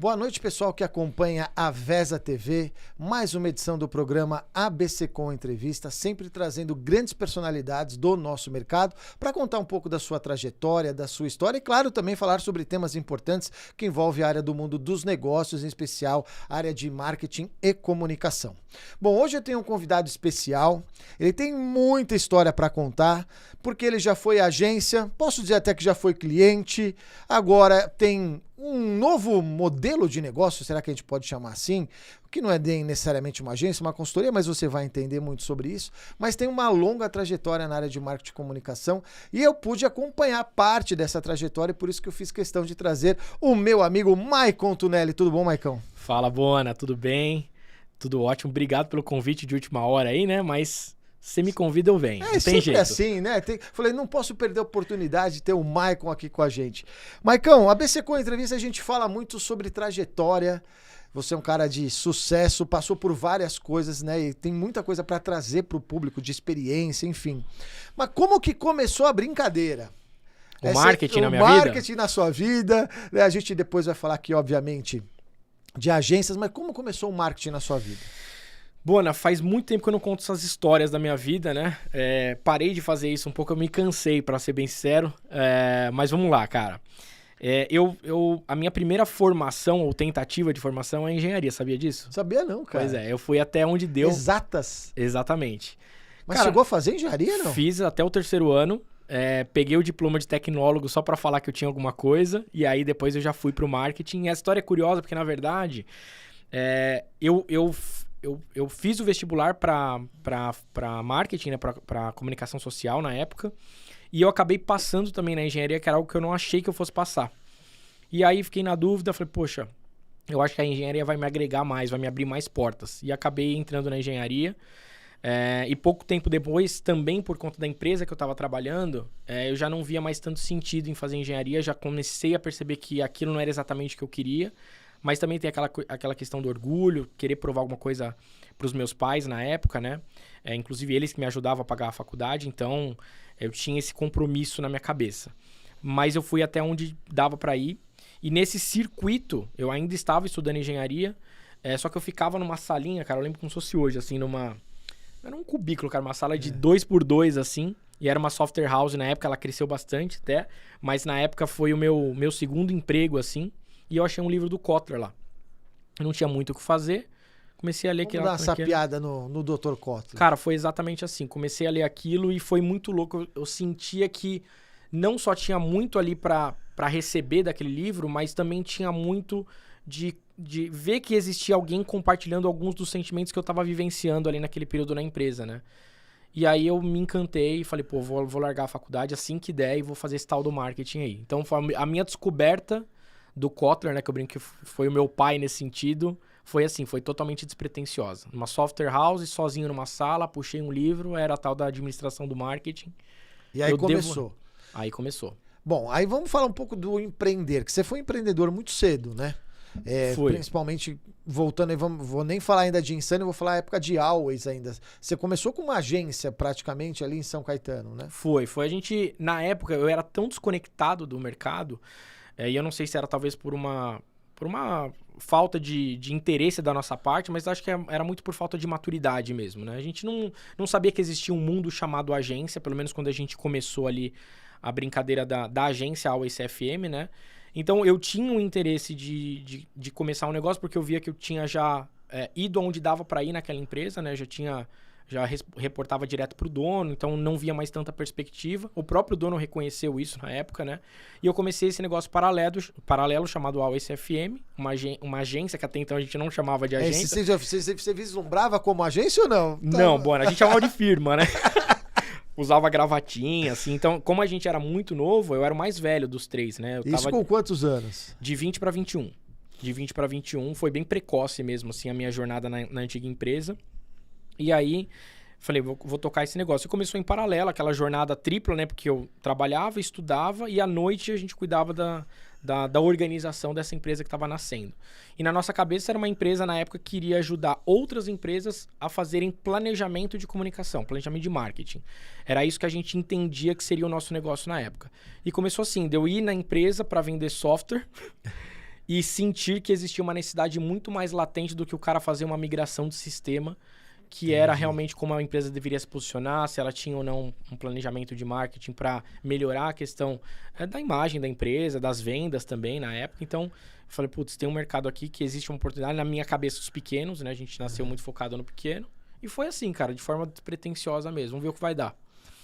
Boa noite, pessoal que acompanha a VESA TV, mais uma edição do programa ABC Com Entrevista, sempre trazendo grandes personalidades do nosso mercado para contar um pouco da sua trajetória, da sua história e, claro, também falar sobre temas importantes que envolvem a área do mundo dos negócios, em especial a área de marketing e comunicação. Bom, hoje eu tenho um convidado especial, ele tem muita história para contar, porque ele já foi agência, posso dizer até que já foi cliente, agora tem um novo modelo de negócio, será que a gente pode chamar assim? Que não é nem necessariamente uma agência, uma consultoria, mas você vai entender muito sobre isso. Mas tem uma longa trajetória na área de marketing e comunicação e eu pude acompanhar parte dessa trajetória e por isso que eu fiz questão de trazer o meu amigo Maicon Tunelli. Tudo bom, Maicon? Fala, Bona, tudo bem? Tudo ótimo. Obrigado pelo convite de última hora aí, né? Mas você me convida, eu venho. Não tem jeito. Assim, né? Falei, não posso perder a oportunidade de ter o Maicon aqui com a gente. Maicon, a ABC Com Entrevista a gente fala muito sobre trajetória. Você é um cara de sucesso, passou por várias coisas, né? E tem muita coisa para trazer para o público de experiência, enfim. Mas como que começou a brincadeira? O marketing na minha vida? O marketing na sua vida. Né? A gente depois vai falar aqui, obviamente, de agências, mas como começou o marketing na sua vida? Bona, faz muito tempo que eu não conto essas histórias da minha vida, né? Parei de fazer isso um pouco, eu me cansei, pra ser bem sincero. Mas vamos lá, cara. A minha primeira formação, ou tentativa de formação, é engenharia, sabia disso? Sabia não, cara. Pois eu fui até onde deu. Exatas? Exatamente. Mas cara, chegou a fazer engenharia, não? Fiz até o terceiro ano. Peguei o diploma de tecnólogo só pra falar que eu tinha alguma coisa. E aí depois eu já fui pro marketing. E a história é curiosa, porque na verdade, eu fiz o vestibular para marketing, né, para comunicação social na época, e eu acabei passando também na engenharia, que era algo que eu não achei que eu fosse passar. E aí fiquei na dúvida, falei, poxa, eu acho que a engenharia vai me agregar mais, vai me abrir mais portas. E acabei entrando na engenharia, e pouco tempo depois, também por conta da empresa que eu estava trabalhando, eu já não via mais tanto sentido em fazer engenharia, já comecei a perceber que aquilo não era exatamente o que eu queria. Mas também tem aquela questão do orgulho, querer provar alguma coisa para os meus pais na época, né? Inclusive eles que me ajudavam a pagar a faculdade, então eu tinha esse compromisso na minha cabeça. Mas eu fui até onde dava para ir. E nesse circuito, eu ainda estava estudando engenharia, só que eu ficava numa salinha, cara, eu lembro como se fosse hoje, assim, era um cubículo, cara, uma sala de 2x2, assim. E era uma software house na época, ela cresceu bastante até. Mas na época foi o meu segundo emprego, assim. E eu achei um livro do Kotler lá. Eu não tinha muito o que fazer. Comecei a ler aquilo. Vamos dar essa piada no Dr. Kotler. Cara, foi exatamente assim. Comecei a ler aquilo e foi muito louco. Eu sentia que não só tinha muito ali pra receber daquele livro, mas também tinha muito de ver que existia alguém compartilhando alguns dos sentimentos que eu tava vivenciando ali naquele período na empresa, né? E aí eu me encantei e falei, pô, vou largar a faculdade assim que der e vou fazer esse tal do marketing aí. Então, foi a minha descoberta do Kotler, né, que eu brinco que foi o meu pai nesse sentido, foi assim, foi totalmente despretensiosa. Uma software house, sozinho numa sala, puxei um livro, era a tal da administração do marketing. E aí começou. Aí começou. Bom, aí vamos falar um pouco do empreender, que você foi empreendedor muito cedo, né? Principalmente, voltando aí, vou nem falar ainda de Insane, vou falar a época de Always ainda. Você começou com uma agência praticamente ali em São Caetano, né? Foi a gente, na época, eu era tão desconectado do mercado, e eu não sei se era talvez por uma falta de interesse da nossa parte, mas acho que era muito por falta de maturidade mesmo, né? A gente não sabia que existia um mundo chamado agência, pelo menos quando a gente começou ali a brincadeira da agência Always CFM, né? Então eu tinha um interesse de começar um negócio, porque eu via que eu tinha já ido onde dava para ir naquela empresa, né? Já reportava direto pro dono, então não via mais tanta perspectiva. O próprio dono reconheceu isso na época, né? E eu comecei esse negócio paralelo chamado Always FM, uma agência que até então a gente não chamava de agência. Você vislumbrava como agência ou não? Não, Bona, a gente chamava de firma, né? Usava gravatinha, assim. Então, como a gente era muito novo, eu era o mais velho dos três, né? Isso com quantos anos? De 20 para 21. De 20 para 21, foi bem precoce mesmo, assim, a minha jornada na antiga empresa. E aí, falei, vou tocar esse negócio. E começou em paralelo, aquela jornada tripla, né? Porque eu trabalhava, estudava e à noite a gente cuidava da organização dessa empresa que estava nascendo. E na nossa cabeça era uma empresa, na época, que queria ajudar outras empresas a fazerem planejamento de comunicação, planejamento de marketing. Era isso que a gente entendia que seria o nosso negócio na época. E começou assim, de eu ir na empresa para vender software e sentir que existia uma necessidade muito mais latente do que o cara fazer uma migração de sistema, que era realmente como a empresa deveria se posicionar, se ela tinha ou não um planejamento de marketing para melhorar a questão da imagem da empresa, das vendas também na época. Então, eu falei, putz, tem um mercado aqui que existe uma oportunidade. Na minha cabeça, os pequenos, né? A gente nasceu muito focado no pequeno. E foi assim, cara, de forma despretensiosa mesmo. Vamos ver o que vai dar.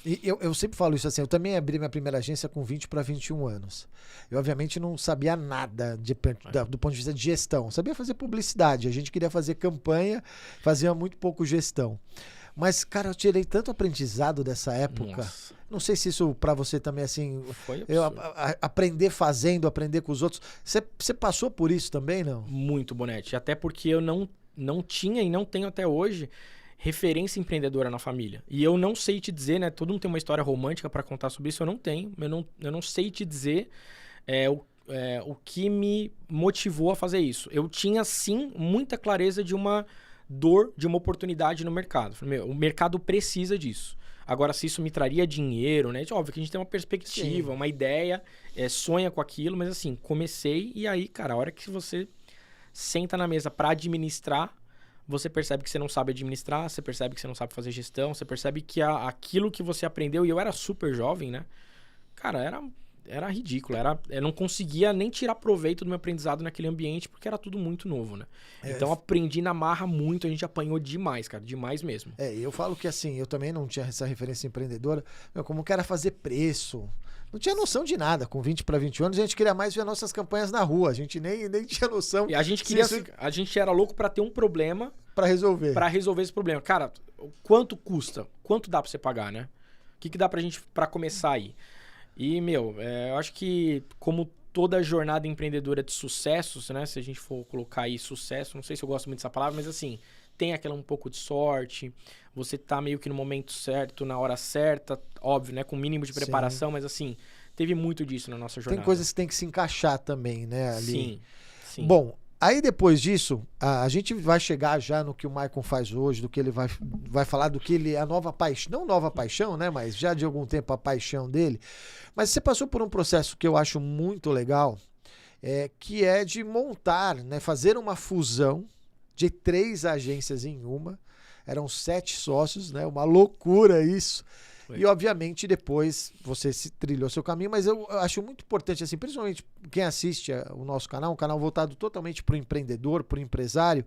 E eu sempre falo isso assim, eu também abri minha primeira agência com 20 para 21 anos. Eu, obviamente, não sabia nada do ponto de vista de gestão. Sabia fazer publicidade, a gente queria fazer campanha, fazia muito pouco gestão. Mas, cara, eu tirei tanto aprendizado dessa época. Nossa. Não sei se isso para você também, assim, Foi aprender fazendo, aprender com os outros. Você passou por isso também, não? muito, Bonetti. Até porque eu não tinha e não tenho até hoje referência empreendedora na família. E eu não sei te dizer, né? Todo mundo tem uma história romântica para contar sobre isso, eu não tenho. Eu não sei te dizer o que me motivou a fazer isso. Eu tinha, sim, muita clareza de uma dor, de uma oportunidade no mercado. Falei, o mercado precisa disso. Agora, se isso me traria dinheiro, né? Óbvio que a gente tem uma perspectiva, sim, uma ideia, sonha com aquilo, mas assim, comecei e aí, cara, a hora que você senta na mesa para administrar, você percebe que você não sabe administrar, você percebe que você não sabe fazer gestão, você percebe que aquilo que você aprendeu, e eu era super jovem, né? Cara, era ridículo, eu não conseguia nem tirar proveito do meu aprendizado naquele ambiente, porque era tudo muito novo, né? Então aprendi na marra muito, a gente apanhou demais, cara, demais mesmo. Eu falo que assim, eu também não tinha essa referência empreendedora, como que era fazer preço. Não tinha noção de nada. Com 20 para 21 anos, a gente queria mais ver nossas campanhas na rua. A gente nem tinha noção. E a gente era louco para ter um problema para resolver. Para resolver esse problema. Cara, quanto custa? Quanto dá para você pagar, né? O que dá pra gente para começar aí? E, eu acho que como toda jornada empreendedora de sucessos, né? Se a gente for colocar aí sucesso, não sei se eu gosto muito dessa palavra, mas assim, tem aquela um pouco de sorte, você tá meio que no momento certo, na hora certa, óbvio, né? Com mínimo de preparação, sim, mas assim, teve muito disso na nossa jornada. Tem coisas que tem que se encaixar também, né? Ali. Sim, sim. Bom, aí depois disso, a gente vai chegar já no que o Maicon faz hoje, do que ele vai falar, do que ele, a nova paixão, não nova paixão, né? Mas já de algum tempo a paixão dele. Mas você passou por um processo que eu acho muito legal, que é de montar, né? Fazer uma fusão de 3 agências em uma. Eram 7 sócios, né? Uma loucura isso. Foi. E, obviamente, depois você se trilhou seu caminho, mas eu acho muito importante, assim, principalmente quem assiste o nosso canal, um canal voltado totalmente para o empreendedor, para o empresário,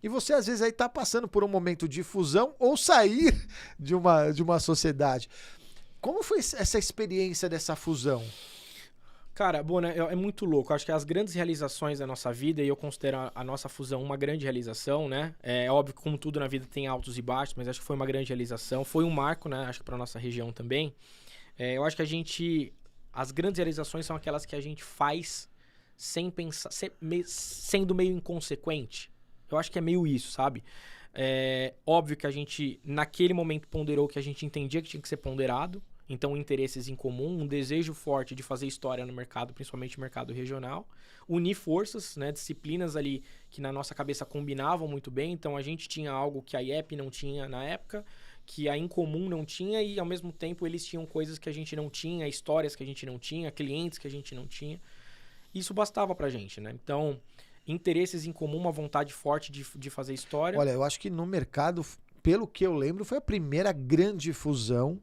e você, às vezes, aí está passando por um momento de fusão ou sair de uma sociedade. Como foi essa experiência dessa fusão? Cara, bom, né, é muito louco. Eu acho que as grandes realizações da nossa vida, e eu considero a nossa fusão uma grande realização, né? É óbvio que como tudo na vida tem altos e baixos, mas acho que foi uma grande realização. Foi um marco, né? Acho que para nossa região também. Eu acho que as grandes realizações são aquelas que a gente faz sem pensar, sendo meio inconsequente. Eu acho que é meio isso, sabe? Óbvio que a gente, naquele momento, ponderou que a gente entendia que tinha que ser ponderado. Então, interesses em comum, um desejo forte de fazer história no mercado, principalmente no mercado regional. Unir forças, né, disciplinas ali que na nossa cabeça combinavam muito bem. Então, a gente tinha algo que a IEP não tinha na época, que a Incomum não tinha, e ao mesmo tempo eles tinham coisas que a gente não tinha, histórias que a gente não tinha, clientes que a gente não tinha. Isso bastava pra gente, né? Então, interesses em comum, uma vontade forte de fazer história. Olha, eu acho que no mercado, pelo que eu lembro, foi a primeira grande fusão,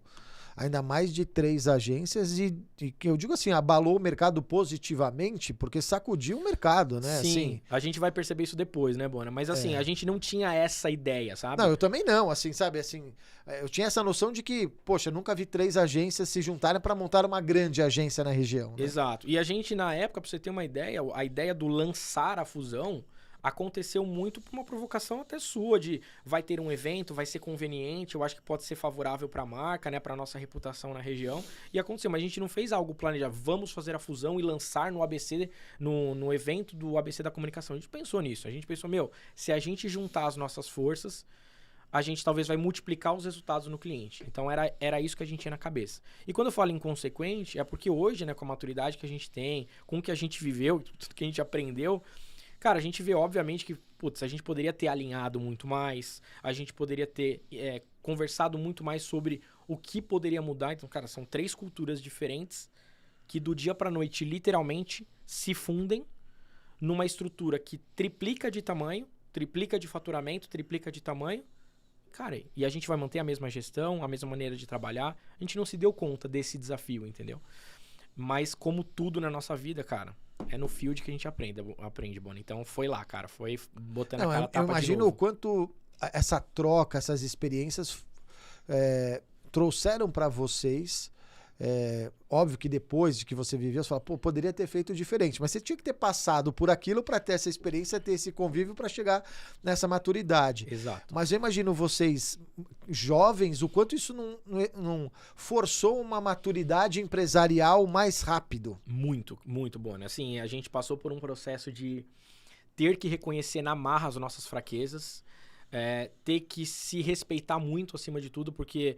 ainda mais de 3 agências, e que eu digo assim, abalou o mercado positivamente, porque sacudiu o mercado, né? Sim, assim, a gente vai perceber isso depois, né, Bona? Mas assim, a gente não tinha essa ideia, sabe? Não, eu também não, assim, sabe, assim, eu tinha essa noção de que, poxa, nunca vi 3 agências se juntarem para montar uma grande agência na região. Né? Exato, e a gente na época, pra você ter uma ideia, a ideia do lançar a fusão aconteceu muito por uma provocação até sua, de vai ter um evento, vai ser conveniente, eu acho que pode ser favorável para a marca, né, para nossa reputação na região, e aconteceu, mas a gente não fez algo planejado, vamos fazer a fusão e lançar no ABC, no evento do ABC da comunicação. A gente pensou nisso, a gente pensou, se a gente juntar as nossas forças, a gente talvez vai multiplicar os resultados no cliente. Então era isso que a gente tinha na cabeça. E quando eu falo inconsequente, é porque hoje, né, com a maturidade que a gente tem, com o que a gente viveu, tudo que a gente aprendeu, cara, a gente vê, obviamente, que a gente poderia ter alinhado muito mais, a gente poderia ter conversado muito mais sobre o que poderia mudar. Então, cara, são 3 culturas diferentes que do dia pra noite, literalmente, se fundem numa estrutura que triplica de tamanho, triplica de faturamento, triplica de tamanho. Cara, e a gente vai manter a mesma gestão, a mesma maneira de trabalhar. A gente não se deu conta desse desafio, entendeu? Mas como tudo na nossa vida, cara, é no field que a gente aprende, Boni. Então foi lá, cara, foi botando a cara a tapa eu de imagino novo. o quanto essa troca, essas experiências trouxeram para vocês. Óbvio que depois de que você viveu, você fala, pô, poderia ter feito diferente, mas você tinha que ter passado por aquilo para ter essa experiência, ter esse convívio para chegar nessa maturidade. Exato. Mas eu imagino vocês jovens, o quanto isso não forçou uma maturidade empresarial mais rápido. Muito, muito bom, né? Assim, a gente passou por um processo de ter que reconhecer na marra as nossas fraquezas, ter que se respeitar muito acima de tudo, porque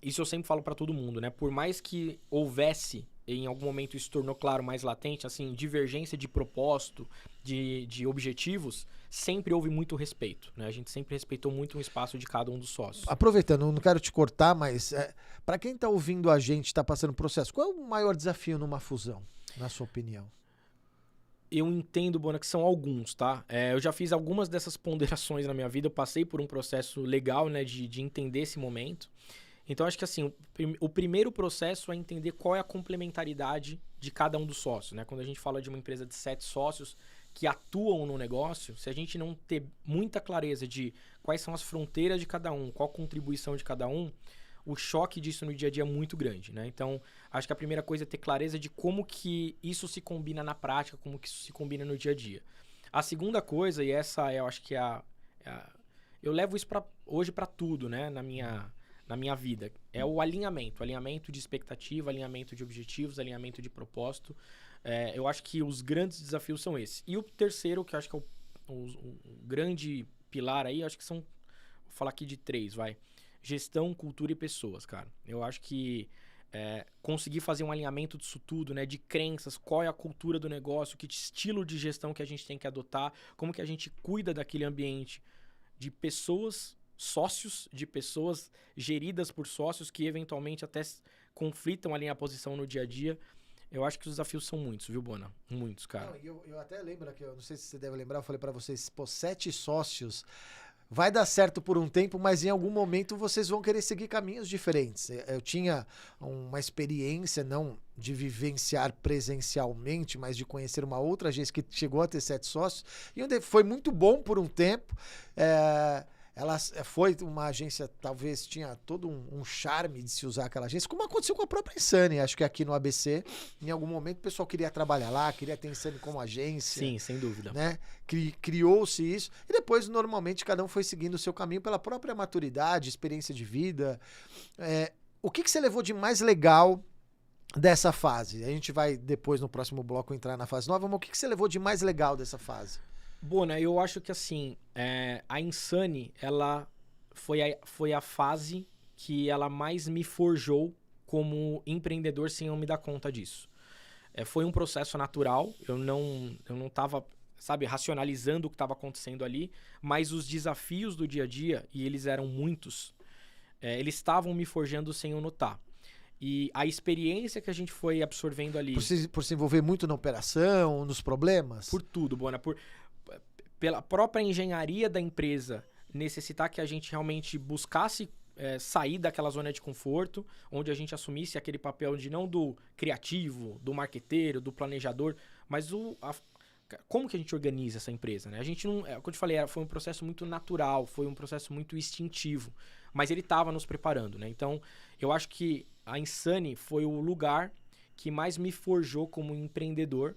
isso eu sempre falo pra todo mundo, né? Por mais que houvesse, em algum momento isso tornou claro, mais latente, assim, divergência de propósito, de objetivos, sempre houve muito respeito, né? A gente sempre respeitou muito o espaço de cada um dos sócios. Aproveitando, não quero te cortar, mas para quem tá ouvindo a gente, tá passando o processo, qual é o maior desafio numa fusão, na sua opinião? Eu entendo, Bona, que são alguns, tá? Eu já fiz algumas dessas ponderações na minha vida, eu passei por um processo legal, né, de entender esse momento. Então, acho que assim, o primeiro processo é entender qual é a complementaridade de cada um dos sócios, né? Quando a gente fala de uma empresa de 7 sócios que atuam no negócio, se a gente não ter muita clareza de quais são as fronteiras de cada um, qual a contribuição de cada um, o choque disso no dia a dia é muito grande, né? Então, acho que a primeira coisa é ter clareza de como que isso se combina na prática, como que isso se combina no dia a dia. A segunda coisa, e essa eu acho que eu levo isso hoje para tudo, né? Na minha vida, é o alinhamento de expectativa, alinhamento de objetivos, alinhamento de propósito. Eu acho que os grandes desafios são esses. E o terceiro, que eu acho que é o grande pilar aí, eu acho que são, vou falar aqui de 3, vai. Gestão, cultura e pessoas, cara. Eu acho que conseguir fazer um alinhamento disso tudo, né? De crenças, qual é a cultura do negócio, que estilo de gestão que a gente tem que adotar, como que a gente cuida daquele ambiente de pessoas, sócios, de pessoas geridas por sócios que eventualmente até conflitam ali a posição no dia a dia. Eu acho que os desafios são muitos, viu, Bona? Muitos, cara. Não, eu até lembro aqui, eu não sei se você deve lembrar, eu falei pra vocês, pô, 7 sócios, vai dar certo por um tempo, mas em algum momento vocês vão querer seguir caminhos diferentes. Eu tinha uma experiência, não de vivenciar presencialmente, mas de conhecer uma outra agência que chegou a ter 7 sócios, e onde foi muito bom por um tempo. Ela foi uma agência, talvez tinha todo um charme de se usar aquela agência, como aconteceu com a própria Insane. Acho que aqui no ABC, em algum momento, o pessoal queria trabalhar lá, queria ter Insane como agência. Sim, sem dúvida. Né? Criou-se isso, e depois, normalmente, cada um foi seguindo o seu caminho pela própria maturidade, experiência de vida. O que você levou de mais legal dessa fase? A gente vai, depois, no próximo bloco, entrar na fase nova, mas o que você levou de mais legal dessa fase? Bona, eu acho que assim, a Insane, ela foi a fase que ela mais me forjou como empreendedor sem eu me dar conta disso. Foi um processo natural, eu não tava, sabe, racionalizando o que estava acontecendo ali, mas os desafios do dia a dia, e eles eram muitos, eles estavam me forjando sem eu notar. E a experiência que a gente foi absorvendo ali... Por se envolver muito na operação, nos problemas? Por tudo, Bona, pela própria engenharia da empresa necessitar que a gente realmente buscasse sair daquela zona de conforto, onde a gente assumisse aquele papel de não do criativo, do marqueteiro, do planejador, mas como que a gente organiza essa empresa, né? A gente não, como eu te falei, foi um processo muito natural, foi um processo muito instintivo, mas ele estava nos preparando, né? Então, eu acho que a Insane foi o lugar que mais me forjou como empreendedor,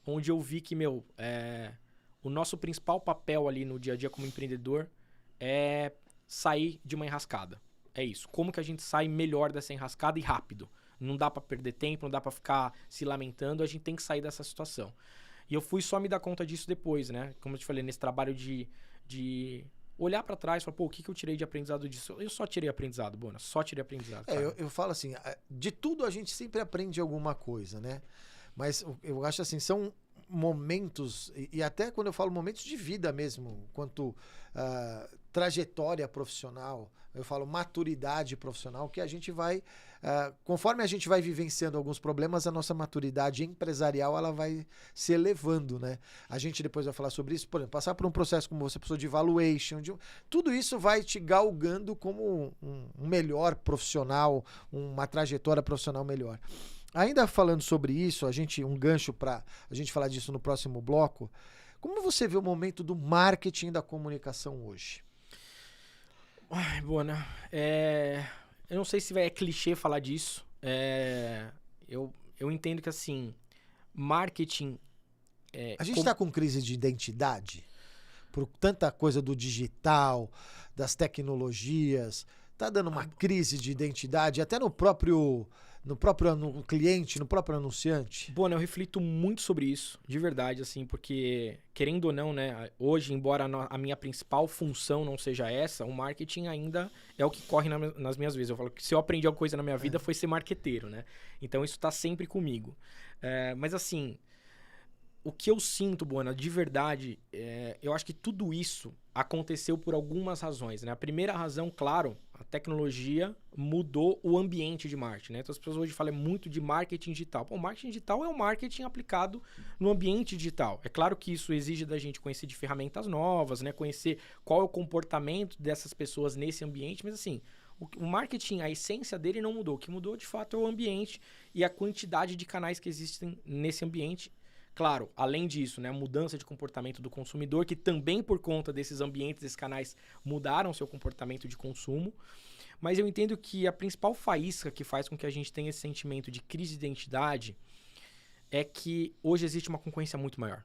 onde eu vi que, o nosso principal papel ali no dia a dia como empreendedor é sair de uma enrascada. É isso. Como que a gente sai melhor dessa enrascada e rápido? Não dá pra perder tempo, não dá pra ficar se lamentando, a gente tem que sair dessa situação. E eu fui só me dar conta disso depois, né? Como eu te falei, nesse trabalho de olhar pra trás e falar, pô, o que eu tirei de aprendizado disso? Eu só tirei aprendizado, Bona, só tirei aprendizado. Eu falo assim, de tudo a gente sempre aprende alguma coisa, né? Mas eu acho assim, são momentos, e até quando eu falo momentos de vida mesmo, quanto trajetória profissional, eu falo maturidade profissional, que a gente vai, conforme a gente vai vivenciando alguns problemas, a nossa maturidade empresarial ela vai se elevando, né? A gente depois vai falar sobre isso, por exemplo, passar por um processo como você passou de valuation, tudo isso vai te galgando como um melhor profissional, uma trajetória profissional melhor. Ainda falando sobre isso, um gancho para a gente falar disso no próximo bloco, como você vê o momento do marketing da comunicação hoje? Ai, boa, né? Eu não sei se é clichê falar disso. Eu entendo que, assim, marketing... A gente está com crise de identidade? Por tanta coisa do digital, das tecnologias. Está dando uma crise de identidade, até no próprio cliente, no próprio anunciante? Bom, eu reflito muito sobre isso, de verdade, assim, porque, querendo ou não, né, hoje, embora a minha principal função não seja essa, o marketing ainda é o que corre nas minhas vezes. Eu falo que se eu aprendi alguma coisa na minha vida foi ser marqueteiro, né? Então isso está sempre comigo. Mas assim, o que eu sinto, Buana, de verdade, eu acho que tudo isso aconteceu por algumas razões, né? A primeira razão, claro, a tecnologia mudou o ambiente de marketing, né? Então as pessoas hoje falam muito de marketing digital. Pô, o marketing digital é o marketing aplicado no ambiente digital. É claro que isso exige da gente conhecer de ferramentas novas, né? Conhecer qual é o comportamento dessas pessoas nesse ambiente, mas assim, o marketing, a essência dele não mudou. O que mudou, de fato, é o ambiente e a quantidade de canais que existem nesse ambiente. Claro, além disso, né, a mudança de comportamento do consumidor, que também por conta desses ambientes, desses canais, mudaram seu comportamento de consumo. Mas eu entendo que a principal faísca que faz com que a gente tenha esse sentimento de crise de identidade é que hoje existe uma concorrência muito maior.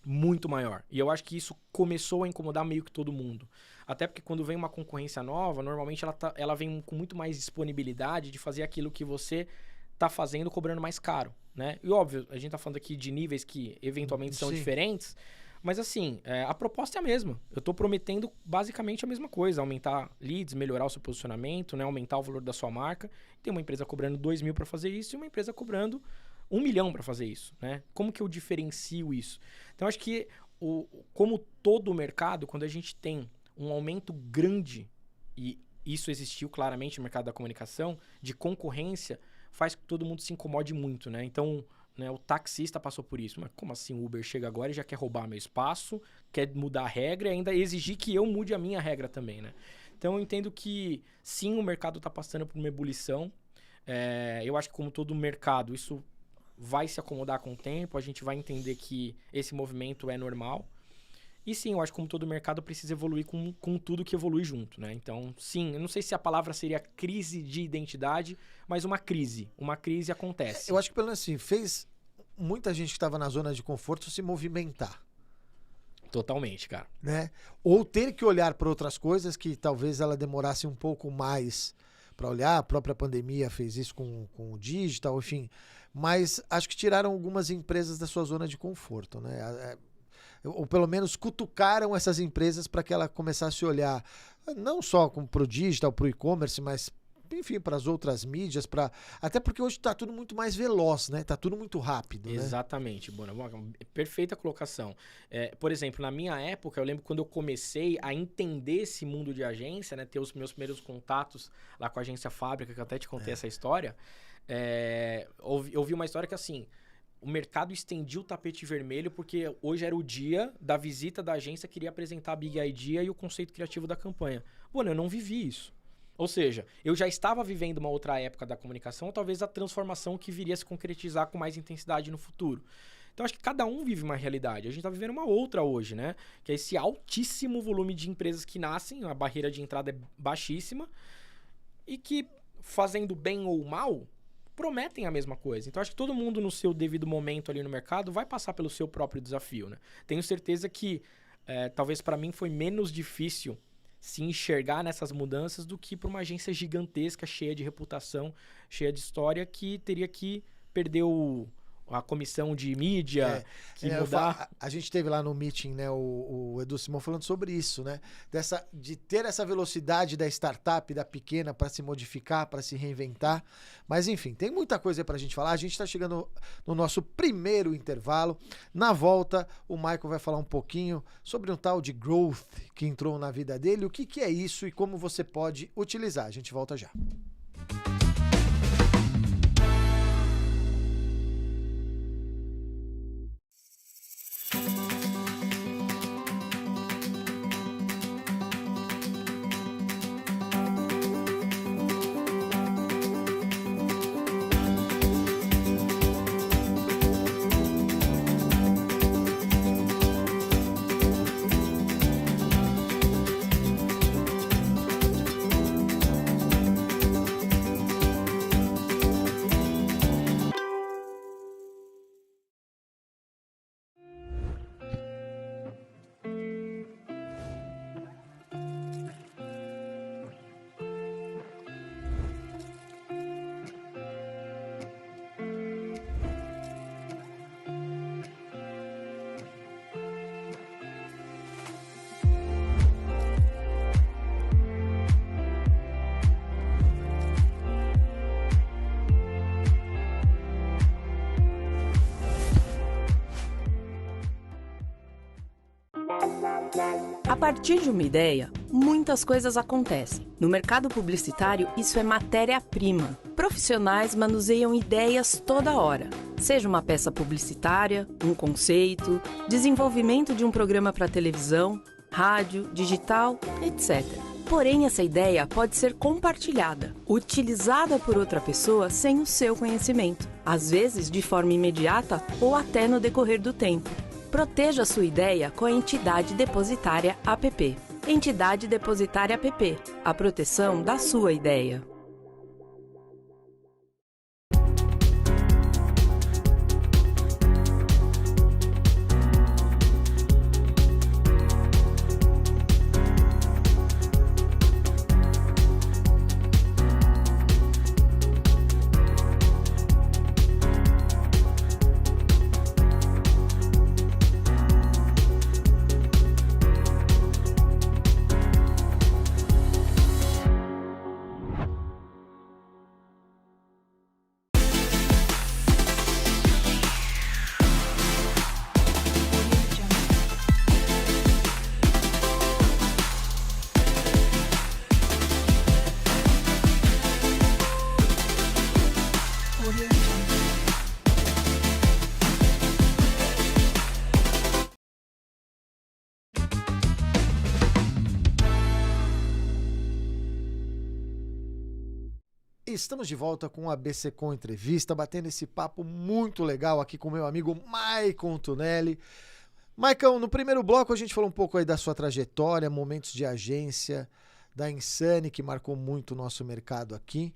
Muito maior. E eu acho que isso começou a incomodar meio que todo mundo. Até porque quando vem uma concorrência nova, normalmente ela vem com muito mais disponibilidade de fazer aquilo que você está fazendo cobrando mais caro, né? E óbvio, a gente está falando aqui de níveis que eventualmente são diferentes, mas assim, a proposta é a mesma. Eu estou prometendo basicamente a mesma coisa, aumentar leads, melhorar o seu posicionamento, né? Aumentar o valor da sua marca. Tem uma empresa cobrando 2 mil para fazer isso e uma empresa cobrando 1 milhão para fazer isso, né? Como que eu diferencio isso? Então, acho que como todo o mercado, quando a gente tem um aumento grande, e isso existiu claramente no mercado da comunicação, de concorrência, faz com que todo mundo se incomode muito, né? Então, né, o taxista passou por isso. Mas como assim o Uber chega agora e já quer roubar meu espaço, quer mudar a regra e ainda exigir que eu mude a minha regra também, né? Então, eu entendo que, sim, o mercado está passando por uma ebulição. Eu acho que, como todo mercado, isso vai se acomodar com o tempo. A gente vai entender que esse movimento é normal. E sim, eu acho que como todo mercado precisa evoluir com tudo que evolui junto, né? Então, sim, eu não sei se a palavra seria crise de identidade, mas uma crise acontece. Eu acho que pelo menos assim, fez muita gente que estava na zona de conforto se movimentar. Totalmente, cara. Né? Ou ter que olhar para outras coisas que talvez ela demorasse um pouco mais para olhar. A própria pandemia fez isso com o digital, enfim. Mas acho que tiraram algumas empresas da sua zona de conforto, né? Ou pelo menos cutucaram essas empresas para que ela começasse a olhar não só para o digital, para o e-commerce, mas enfim, para as outras mídias, até porque hoje está tudo muito mais veloz, né? Está tudo muito rápido. Exatamente, né? Perfeita colocação. Por exemplo, na minha época, eu lembro quando eu comecei a entender esse mundo de agência, né? Ter os meus primeiros contatos lá com a agência Fábrica, que eu até te contei essa história. Eu vi uma história que assim, o mercado estendia o tapete vermelho porque hoje era o dia da visita da agência que iria apresentar a Big Idea e o conceito criativo da campanha. Bom, eu não vivi isso. Ou seja, eu já estava vivendo uma outra época da comunicação, ou talvez a transformação que viria a se concretizar com mais intensidade no futuro. Então, acho que cada um vive uma realidade. A gente está vivendo uma outra hoje, né? Que é esse altíssimo volume de empresas que nascem, a barreira de entrada é baixíssima, e que, fazendo bem ou mal, prometem a mesma coisa. Então, acho que todo mundo no seu devido momento ali no mercado vai passar pelo seu próprio desafio, né? Tenho certeza que, talvez para mim, foi menos difícil se enxergar nessas mudanças do que para uma agência gigantesca, cheia de reputação, cheia de história, que teria que perder o a comissão de mídia, mudar... A gente teve lá no meeting, né, o Edu Simão falando sobre isso, né? De ter essa velocidade da startup, da pequena, para se modificar, para se reinventar. Mas, enfim, tem muita coisa pra gente falar. A gente tá chegando no nosso primeiro intervalo. Na volta, o Michael vai falar um pouquinho sobre um tal de growth que entrou na vida dele, o que é isso e como você pode utilizar. A gente volta já. A partir de uma ideia, muitas coisas acontecem. No mercado publicitário, isso é matéria-prima. Profissionais manuseiam ideias toda hora. Seja uma peça publicitária, um conceito, desenvolvimento de um programa para televisão, rádio, digital, etc. Porém, essa ideia pode ser compartilhada, utilizada por outra pessoa sem o seu conhecimento, às vezes de forma imediata ou até no decorrer do tempo. Proteja sua ideia com a Entidade Depositária APP. Entidade Depositária APP. A proteção da sua ideia. Estamos de volta com a ABC Com Entrevista, batendo esse papo muito legal aqui com meu amigo Maicon Tunelli. Maicon, no primeiro bloco a gente falou um pouco aí da sua trajetória, momentos de agência, da Insane, que marcou muito o nosso mercado aqui.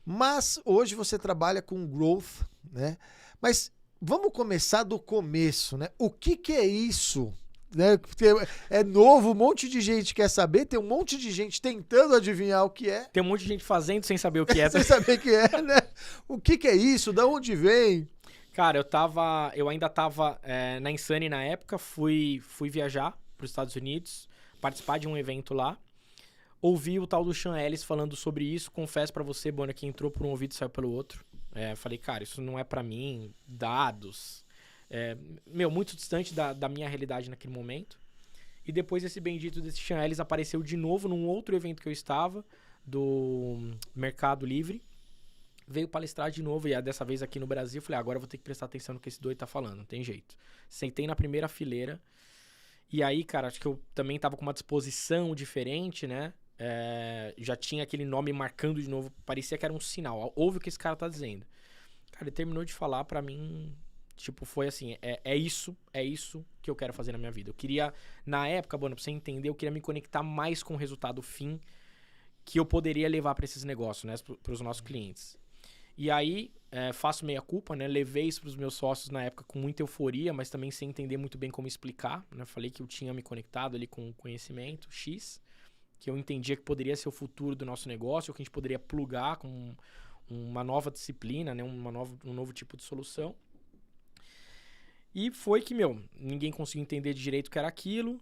Mas hoje você trabalha com growth, né? Mas vamos começar do começo, né? O que é isso? Né? Porque é novo, um monte de gente quer saber, tem um monte de gente tentando adivinhar o que é. Tem um monte de gente fazendo sem saber o que é. Sem saber o que é, né? O que é isso? Da onde vem? Cara, eu ainda tava na Insane na época, fui viajar para os Estados Unidos, participar de um evento lá. Ouvi o tal do Sean Ellis falando sobre isso, confesso pra você, Bona, que entrou por um ouvido e saiu pelo outro. Falei, cara, isso não é pra mim, dados... muito distante da minha realidade naquele momento. E depois esse bendito desse Sean Ellis apareceu de novo num outro evento que eu estava, do Mercado Livre. Veio palestrar de novo, e dessa vez aqui no Brasil. Falei, agora eu vou ter que prestar atenção no que esse doido tá falando, não tem jeito. Sentei na primeira fileira. E aí, cara, acho que eu também tava com uma disposição diferente, né? Já tinha aquele nome marcando de novo. Parecia que era um sinal. Ouve o que esse cara tá dizendo. Cara, ele terminou de falar pra mim... Tipo, foi assim, é isso que eu quero fazer na minha vida. Eu queria, na época, Bona, pra você entender, eu queria me conectar mais com o resultado fim que eu poderia levar para esses negócios, né, pros nossos clientes. E aí, faço meia culpa, né, levei isso pros meus sócios na época com muita euforia, mas também sem entender muito bem como explicar, né, falei que eu tinha me conectado ali com o conhecimento X, que eu entendia que poderia ser o futuro do nosso negócio, que a gente poderia plugar com uma nova disciplina, né, um novo tipo de solução. E foi que, ninguém conseguiu entender de direito o que era aquilo.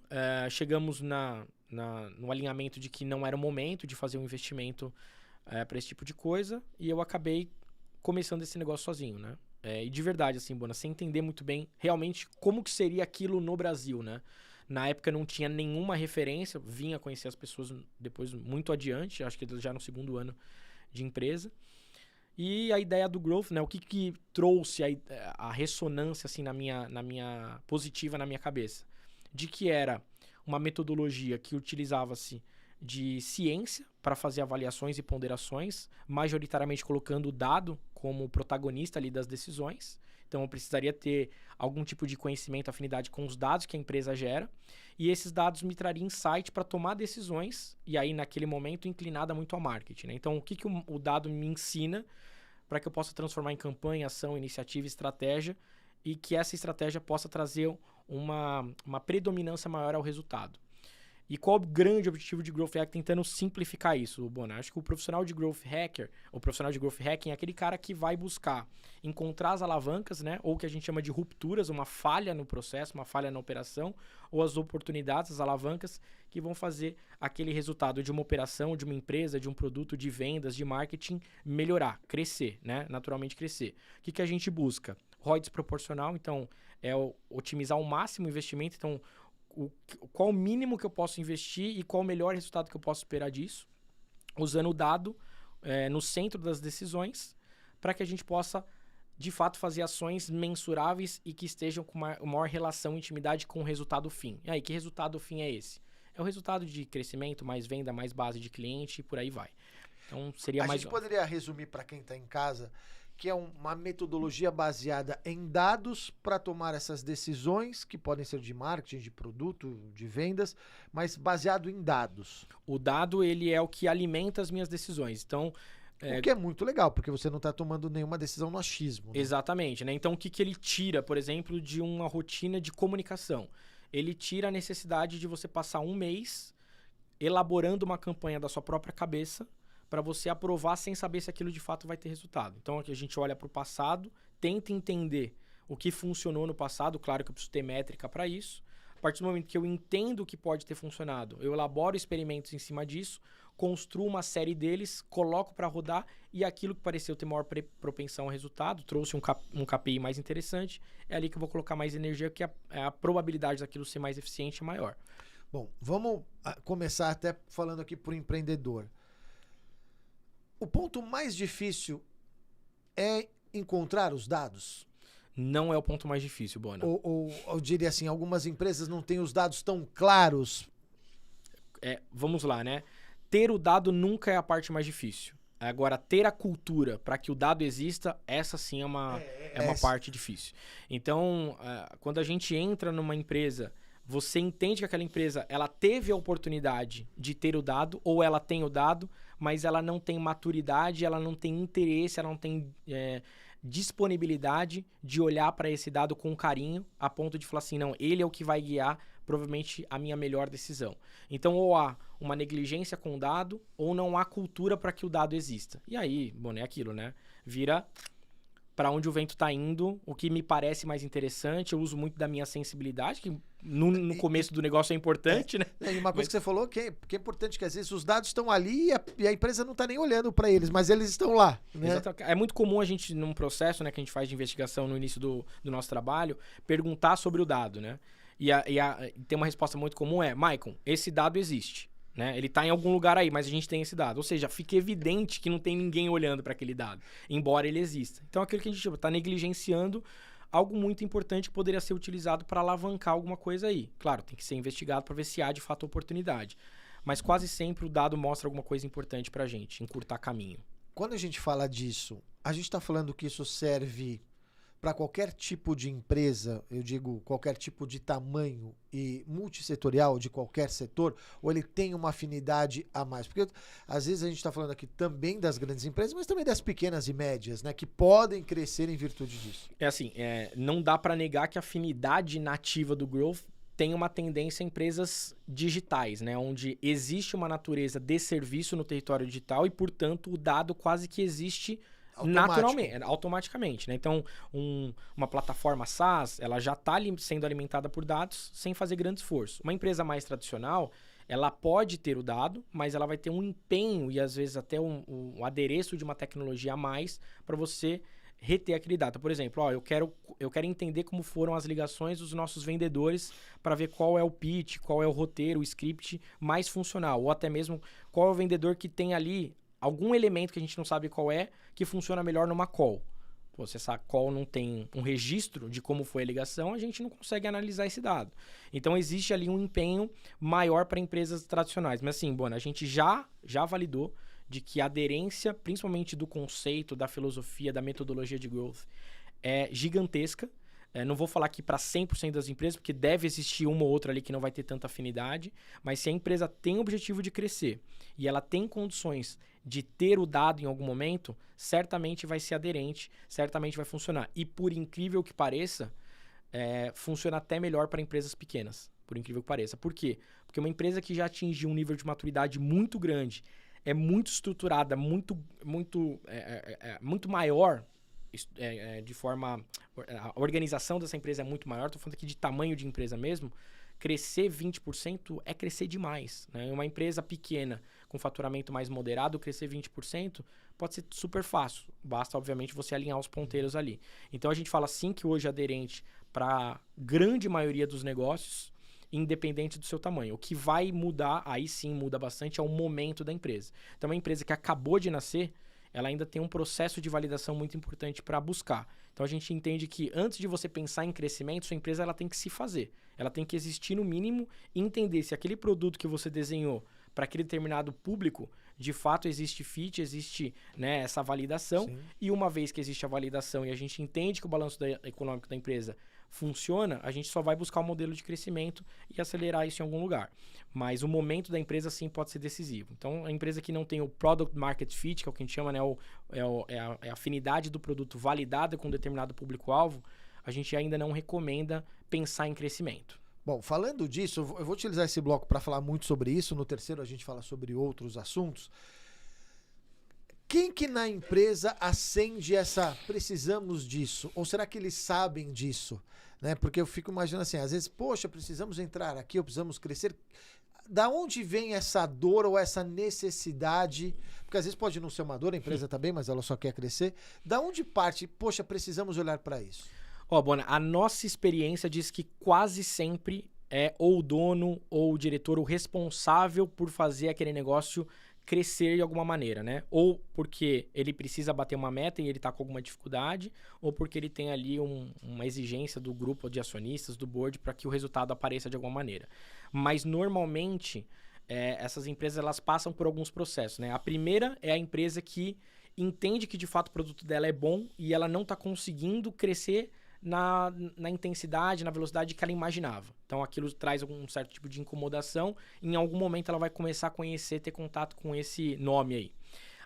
Chegamos no alinhamento de que não era o momento de fazer um investimento para esse tipo de coisa. E eu acabei começando esse negócio sozinho, né? E de verdade, assim, Bona, sem entender muito bem realmente como que seria aquilo no Brasil, né? Na época não tinha nenhuma referência, vinha conhecer as pessoas depois muito adiante, acho que já no segundo ano de empresa. E a ideia do Growth, né? O que trouxe a ressonância assim, positiva na minha cabeça? De que era uma metodologia que utilizava-se de ciência para fazer avaliações e ponderações, majoritariamente colocando o dado como protagonista ali das decisões. Então, eu precisaria ter algum tipo de conhecimento, afinidade com os dados que a empresa gera. E esses dados me trariam insight para tomar decisões, e aí, naquele momento, inclinada muito ao marketing, né? Então, o que o dado me ensina para que eu possa transformar em campanha, ação, iniciativa, estratégia, e que essa estratégia possa trazer uma predominância maior ao resultado. E qual o grande objetivo de Growth Hacker tentando simplificar isso, Bona? Acho que o profissional de Growth Hacker, o profissional de Growth Hacking é aquele cara que vai buscar encontrar as alavancas, né? Ou o que a gente chama de rupturas, uma falha no processo, uma falha na operação, ou as oportunidades, as alavancas que vão fazer aquele resultado de uma operação, de uma empresa, de um produto, de vendas, de marketing melhorar, crescer, né? Naturalmente crescer. O que a gente busca? ROI desproporcional, então é otimizar ao máximo o investimento, então qual o mínimo que eu posso investir e qual o melhor resultado que eu posso esperar disso, usando o dado no centro das decisões, para que a gente possa, de fato, fazer ações mensuráveis e que estejam com uma maior relação e intimidade com o resultado fim. E aí, que resultado fim é esse? É o resultado de crescimento, mais venda, mais base de cliente e por aí vai. Então, seria mais... A gente poderia resumir para quem está em casa que é uma metodologia baseada em dados para tomar essas decisões, que podem ser de marketing, de produto, de vendas, mas baseado em dados. O dado, ele é o que alimenta as minhas decisões. Então, o que é muito legal, porque você não está tomando nenhuma decisão no achismo. Né? Exatamente. Né? Então, o que ele tira, por exemplo, de uma rotina de comunicação? Ele tira a necessidade de você passar um mês elaborando uma campanha da sua própria cabeça para você aprovar sem saber se aquilo de fato vai ter resultado. Então, aqui a gente olha para o passado, tenta entender o que funcionou no passado, claro que eu preciso ter métrica para isso. A partir do momento que eu entendo o que pode ter funcionado, eu elaboro experimentos em cima disso, construo uma série deles, coloco para rodar e aquilo que pareceu ter maior propensão ao resultado, trouxe um KPI mais interessante, é ali que eu vou colocar mais energia, porque a probabilidade daquilo ser mais eficiente é maior. Bom, vamos começar até falando aqui para o empreendedor. O ponto mais difícil é encontrar os dados? Não é o ponto mais difícil, Bona. Ou eu diria assim, algumas empresas não têm os dados tão claros. Vamos lá, né? Ter o dado nunca é a parte mais difícil. Agora, ter a cultura para que o dado exista, essa sim é uma parte difícil. Então, quando a gente entra numa empresa, você entende que aquela empresa ela teve a oportunidade de ter o dado, ou ela tem o dado, mas ela não tem maturidade, ela não tem interesse, ela não tem disponibilidade de olhar para esse dado com carinho, a ponto de falar assim, não, ele é o que vai guiar provavelmente a minha melhor decisão. Então, ou há uma negligência com o dado, ou não há cultura para que o dado exista. E aí, bom, é aquilo, né? Vira para onde o vento está indo, o que me parece mais interessante. Eu uso muito da minha sensibilidade, que no começo do negócio é importante, né? E uma coisa que você falou que é importante, que às vezes os dados estão ali e a empresa não está nem olhando para eles, mas eles estão lá. Né? É muito comum a gente, num processo, né, que a gente faz de investigação no início do nosso trabalho, perguntar sobre o dado, né? E tem uma resposta muito comum Maicon, esse dado existe. Né? Ele está em algum lugar aí, mas a gente tem esse dado. Ou seja, fica evidente que não tem ninguém olhando para aquele dado, embora ele exista. Então, aquilo que a gente está negligenciando algo muito importante que poderia ser utilizado para alavancar alguma coisa aí. Claro, tem que ser investigado para ver se há de fato oportunidade. Mas quase sempre o dado mostra alguma coisa importante para a gente, encurtar caminho. Quando a gente fala disso, a gente está falando que isso serve para qualquer tipo de empresa, eu digo qualquer tipo de tamanho e multissetorial de qualquer setor, ou ele tem uma afinidade a mais? Porque às vezes a gente está falando aqui também das grandes empresas, mas também das pequenas e médias, né, que podem crescer em virtude disso. Não dá para negar que a afinidade nativa do Growth tem uma tendência em empresas digitais, né, onde existe uma natureza de serviço no território digital e, portanto, o dado quase que existe naturalmente, automaticamente, né? Então, uma plataforma SaaS, ela já está sendo alimentada por dados sem fazer grande esforço. Uma empresa mais tradicional, ela pode ter o dado, mas ela vai ter um empenho e às vezes até um adereço de uma tecnologia a mais para você reter aquele dado. Por exemplo, eu quero entender como foram as ligações dos nossos vendedores para ver qual é o pitch, qual é o roteiro, o script mais funcional, ou até mesmo qual é o vendedor que tem ali algum elemento que a gente não sabe qual é, que funciona melhor numa call. Pô, se essa call não tem um registro de como foi a ligação, a gente não consegue analisar esse dado. Então, existe ali um empenho maior para empresas tradicionais. Mas assim, Bona, a gente já validou de que a aderência, principalmente do conceito, da filosofia, da metodologia de growth, é gigantesca. Não vou falar aqui para 100% das empresas, porque deve existir uma ou outra ali que não vai ter tanta afinidade, mas se a empresa tem o objetivo de crescer e ela tem condições de ter o dado em algum momento, certamente vai ser aderente, certamente vai funcionar. E por incrível que pareça, funciona até melhor para empresas pequenas, por incrível que pareça. Por quê? Porque uma empresa que já atingiu um nível de maturidade muito grande, é muito estruturada, muito maior, de forma... A organização dessa empresa é muito maior, estou falando aqui de tamanho de empresa mesmo, crescer 20% é crescer demais. Né? Uma empresa pequena, com faturamento mais moderado, crescer 20% pode ser super fácil. Basta, obviamente, você alinhar os ponteiros ali. Então, a gente fala sim que hoje é aderente para a grande maioria dos negócios, independente do seu tamanho. O que vai mudar, aí sim muda bastante, é o momento da empresa. Então, uma empresa que acabou de nascer, ela ainda tem um processo de validação muito importante para buscar. Então, a gente entende que antes de você pensar em crescimento, sua empresa ela tem que se fazer. Ela tem que existir no mínimo e entender se aquele produto que você desenhou para aquele determinado público, de fato existe fit, existe, né, essa validação. Sim. E uma vez que existe a validação e a gente entende que o balanço econômico da empresa funciona, a gente só vai buscar um modelo de crescimento e acelerar isso em algum lugar. Mas o momento da empresa, sim, pode ser decisivo. Então, a empresa que não tem o Product Market Fit, que é o que a gente chama, né, a afinidade do produto validada com um determinado público-alvo, a gente ainda não recomenda pensar em crescimento. Bom, falando disso, eu vou utilizar esse bloco para falar muito sobre isso. No terceiro, a gente fala sobre outros assuntos. Quem que na empresa acende essa precisamos disso? Ou será que eles sabem disso? Né? Porque eu fico imaginando assim, às vezes, poxa, precisamos entrar aqui, ou precisamos crescer. Da onde vem essa dor ou essa necessidade? Porque às vezes pode não ser uma dor, a empresa tá bem, mas ela só quer crescer. Da onde parte, poxa, precisamos olhar para isso? Bona, a nossa experiência diz que quase sempre é ou o dono ou o diretor o responsável por fazer aquele negócio crescer de alguma maneira, né? Ou porque ele precisa bater uma meta e ele está com alguma dificuldade, ou porque ele tem ali uma exigência do grupo de acionistas, do board, para que o resultado apareça de alguma maneira. Mas normalmente essas empresas elas passam por alguns processos, né? A primeira é a empresa que entende que de fato o produto dela é bom e ela não está conseguindo crescer na intensidade, na velocidade que ela imaginava. Então aquilo traz algum certo tipo de incomodação. Em algum momento ela vai começar a conhecer, ter contato com esse nome aí.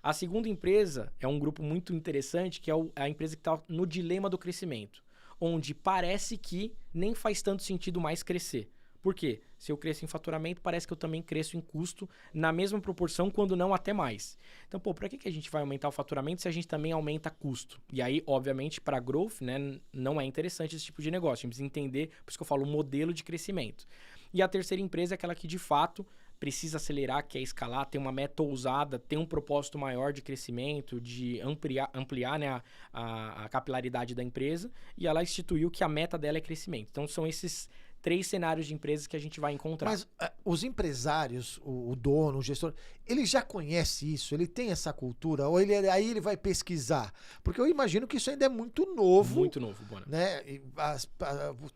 A segunda empresa é um grupo muito interessante, que é a empresa que está no dilema do crescimento, onde parece que nem faz tanto sentido mais crescer. Por quê? Se eu cresço em faturamento, parece que eu também cresço em custo na mesma proporção, quando não até mais. Então, para que a gente vai aumentar o faturamento se a gente também aumenta custo? E aí, obviamente, para growth, né, não é interessante esse tipo de negócio. A gente precisa entender, por isso que eu falo, o modelo de crescimento. E a terceira empresa é aquela que, de fato, precisa acelerar, quer escalar, tem uma meta ousada, tem um propósito maior de crescimento, de ampliar né, a capilaridade da empresa, e ela instituiu que a meta dela é crescimento. Então, são esses 3 cenários de empresas que a gente vai encontrar. Mas os empresários, o dono, o gestor, ele já conhece isso? Ele tem essa cultura? Ou aí ele vai pesquisar? Porque eu imagino que isso ainda é muito novo. Muito novo, Bona. Né?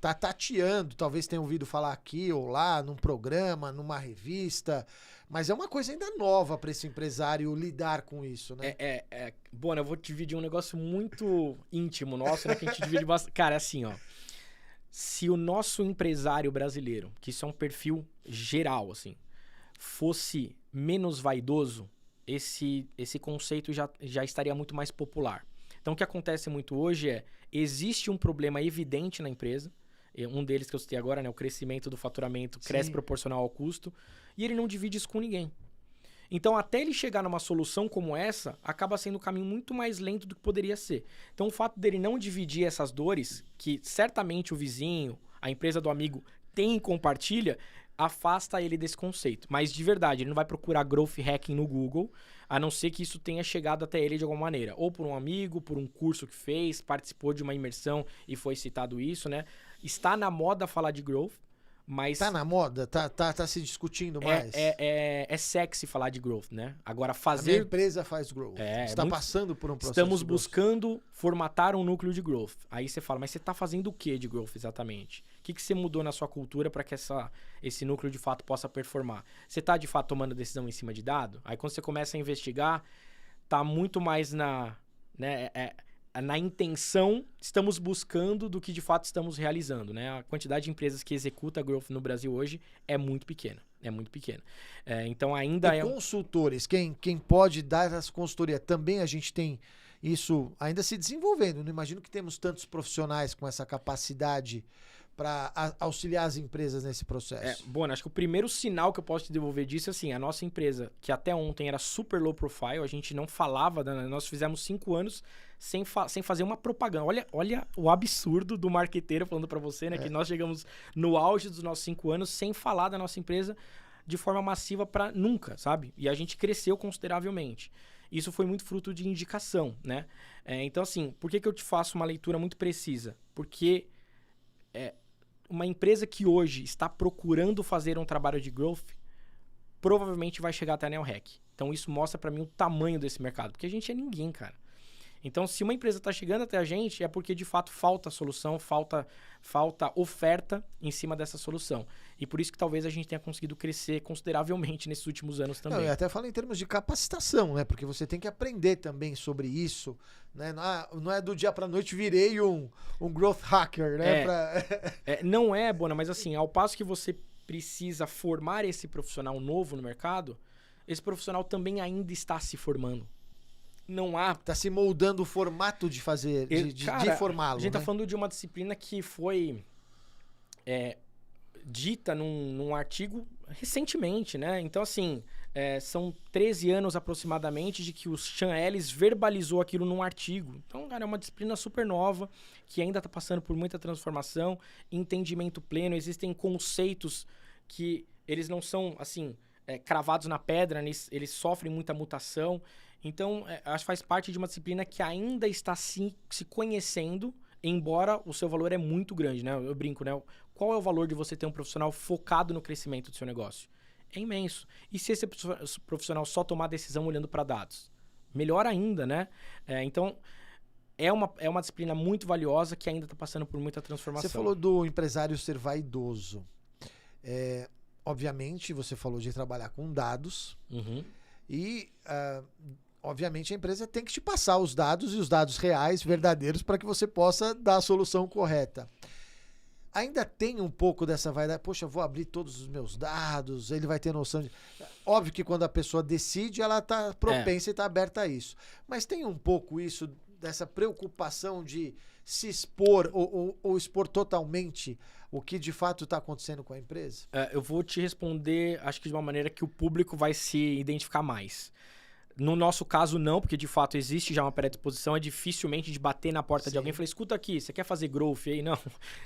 Tá tateando, talvez tenha ouvido falar aqui ou lá, num programa, numa revista. Mas é uma coisa ainda nova para esse empresário lidar com isso, né? Bona, eu vou dividir um negócio muito íntimo nosso, né? Que a gente divide bastante. Cara, é assim, ó. Se o nosso empresário brasileiro, que isso é um perfil geral, assim, fosse menos vaidoso, esse conceito já estaria muito mais popular. Então, o que acontece muito hoje existe um problema evidente na empresa, um deles que eu citei agora, né, o crescimento do faturamento cresce proporcional ao custo, e ele não divide isso com ninguém. Então, até ele chegar numa solução como essa, acaba sendo um caminho muito mais lento do que poderia ser. Então, o fato dele não dividir essas dores, que certamente o vizinho, a empresa do amigo tem e compartilha, afasta ele desse conceito. Mas, de verdade, ele não vai procurar growth hacking no Google, a não ser que isso tenha chegado até ele de alguma maneira. Ou por um amigo, por um curso que fez, participou de uma imersão e foi citado isso, né? Está na moda falar de growth. Mas tá na moda? Tá se discutindo mais? É sexy falar de growth, né? Agora, A minha fazer... empresa faz growth. Está passando por um processo Estamos de growth. buscando formatar um núcleo de growth. Aí você fala, mas você está fazendo o que de growth exatamente? O que você mudou na sua cultura para que esse núcleo de fato possa performar? Você está de fato tomando decisão em cima de dado? Aí quando você começa a investigar, tá muito mais na intenção, estamos buscando do que de fato estamos realizando, né? A quantidade de empresas que executa growth no Brasil hoje é muito pequena. É muito pequena. Então ainda consultores, quem pode dar essa consultoria, também a gente tem isso ainda se desenvolvendo. Não imagino que temos tantos profissionais com essa capacidade para auxiliar as empresas nesse processo. Bom, acho que o primeiro sinal que eu posso te devolver disso é assim, a nossa empresa, que até ontem era super low profile, a gente não falava, nós fizemos 5 anos sem fazer uma propaganda. Olha o absurdo do marqueteiro falando para você, né? Que nós chegamos no auge dos nossos 5 anos sem falar da nossa empresa de forma massiva para nunca, sabe? E a gente cresceu consideravelmente. Isso foi muito fruto de indicação, né? Então, assim, por que eu te faço uma leitura muito precisa? Porque uma empresa que hoje está procurando fazer um trabalho de growth provavelmente vai chegar até a NeoHack. Então isso mostra para mim o tamanho desse mercado, porque a gente é ninguém, cara. Então se uma empresa está chegando até a gente é porque de fato falta solução, falta oferta em cima dessa solução. E por isso que talvez a gente tenha conseguido crescer consideravelmente nesses últimos anos também. Eu até falo em termos de capacitação, né? Porque você tem que aprender também sobre isso, né? Não é do dia para noite virei um growth hacker, né? Não é, Bona, mas assim, ao passo que você precisa formar esse profissional novo no mercado, esse profissional também ainda está se formando. Não há... Tá se moldando o formato de fazer, de formá-lo. A gente tá né? falando de uma disciplina que foi dita num artigo recentemente, né? Então, assim, são 13 anos aproximadamente de que o Sean Ellis verbalizou aquilo num artigo. Então, cara, é uma disciplina super nova, que ainda tá passando por muita transformação, entendimento pleno, existem conceitos que eles não são, assim, cravados na pedra, eles sofrem muita mutação. Então, acho que faz parte de uma disciplina que ainda está se conhecendo, embora o seu valor é muito grande, né? Eu brinco, né? Qual é o valor de você ter um profissional focado no crescimento do seu negócio? É imenso. E se esse profissional só tomar decisão olhando para dados? Melhor ainda, né? Então, é uma disciplina muito valiosa que ainda está passando por muita transformação. Você falou do empresário ser vaidoso. Obviamente, você falou de trabalhar com dados. Uhum. E... obviamente a empresa tem que te passar os dados e os dados reais, verdadeiros, para que você possa dar a solução correta. Ainda tem um pouco dessa vaidade, poxa, vou abrir todos os meus dados, ele vai ter noção de... Óbvio que quando a pessoa decide, ela está propensa e está aberta a isso. Mas tem um pouco isso, dessa preocupação de se expor ou expor totalmente o que de fato está acontecendo com a empresa? Eu vou te responder, acho que de uma maneira que o público vai se identificar mais. No nosso caso, não, porque de fato existe já uma predisposição, é dificilmente de bater na porta de alguém e falar, escuta aqui, você quer fazer growth aí? Não.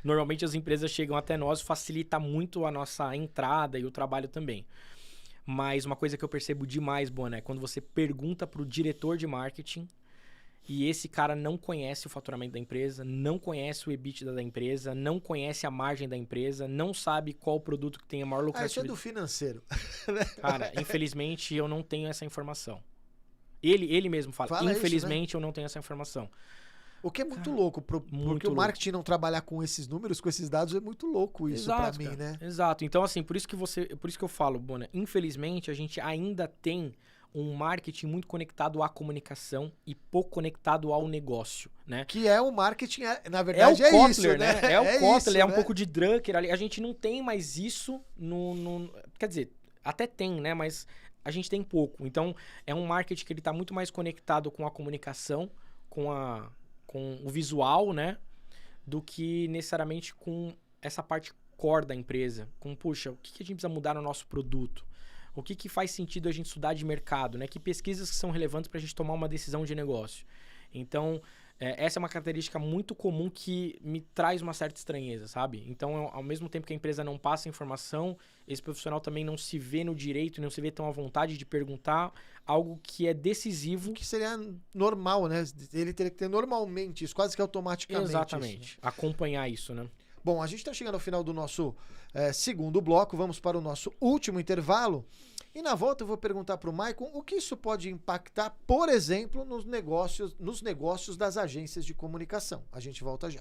Normalmente as empresas chegam até nós, facilita muito a nossa entrada e o trabalho também. Mas uma coisa que eu percebo demais, Bona, é quando você pergunta para o diretor de marketing e esse cara não conhece o faturamento da empresa, não conhece o EBITDA da empresa, não conhece a margem da empresa, não sabe qual produto que tem a maior lucratividade. Isso é do financeiro. Cara, infelizmente eu não tenho essa informação. Ele mesmo fala infelizmente isso, né? Eu não tenho essa informação. O que é muito louco, porque o marketing não trabalhar com esses números, com esses dados, é muito louco isso para mim, né? Exato. Então, assim, por isso que eu falo, Bona, infelizmente a gente ainda tem um marketing muito conectado à comunicação e pouco conectado ao negócio, né? Que é o marketing, na verdade, é o Kotler, isso, né? É o Kotler, isso, um pouco de Drucker ali. A gente não tem mais isso quer dizer, até tem, né? Mas a gente tem pouco. Então, é um marketing que ele está muito mais conectado com a comunicação, com o visual, né? Do que necessariamente com essa parte core da empresa. Com, puxa, o que a gente precisa mudar no nosso produto? O que faz sentido a gente estudar de mercado, né? Que pesquisas que são relevantes para a gente tomar uma decisão de negócio. Então, essa é uma característica muito comum que me traz uma certa estranheza, sabe? Então, ao mesmo tempo que a empresa não passa informação, esse profissional também não se vê no direito, não se vê tão à vontade de perguntar algo que é decisivo. Que seria normal, né? Ele teria que ter normalmente isso, quase que automaticamente. Exatamente. Isso, né? Acompanhar isso, né? Bom, a gente está chegando ao final do nosso segundo bloco, vamos para o nosso último intervalo. E na volta eu vou perguntar para o Maicon o que isso pode impactar, por exemplo, nos negócios das agências de comunicação. A gente volta já.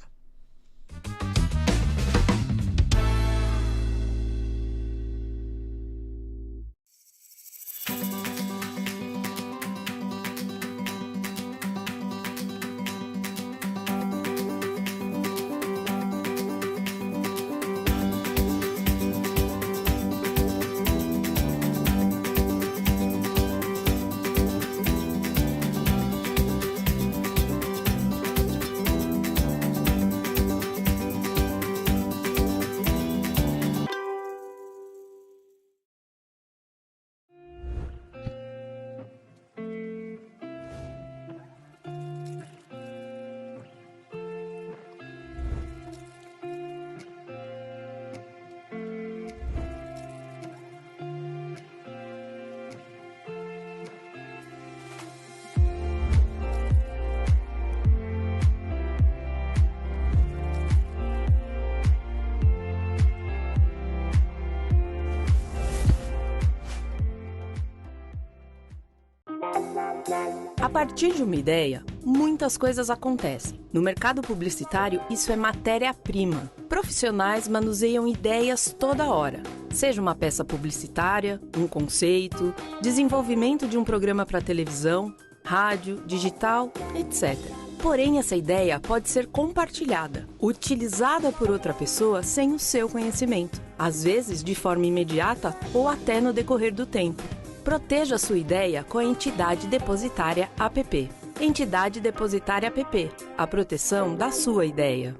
A partir de uma ideia, muitas coisas acontecem. No mercado publicitário, isso é matéria-prima. Profissionais manuseiam ideias toda hora. Seja uma peça publicitária, um conceito, desenvolvimento de um programa para televisão, rádio, digital, etc. Porém, essa ideia pode ser compartilhada, utilizada por outra pessoa sem o seu conhecimento, às vezes de forma imediata ou até no decorrer do tempo. Proteja sua ideia com a Entidade Depositária APP. Entidade Depositária APP. A proteção da sua ideia.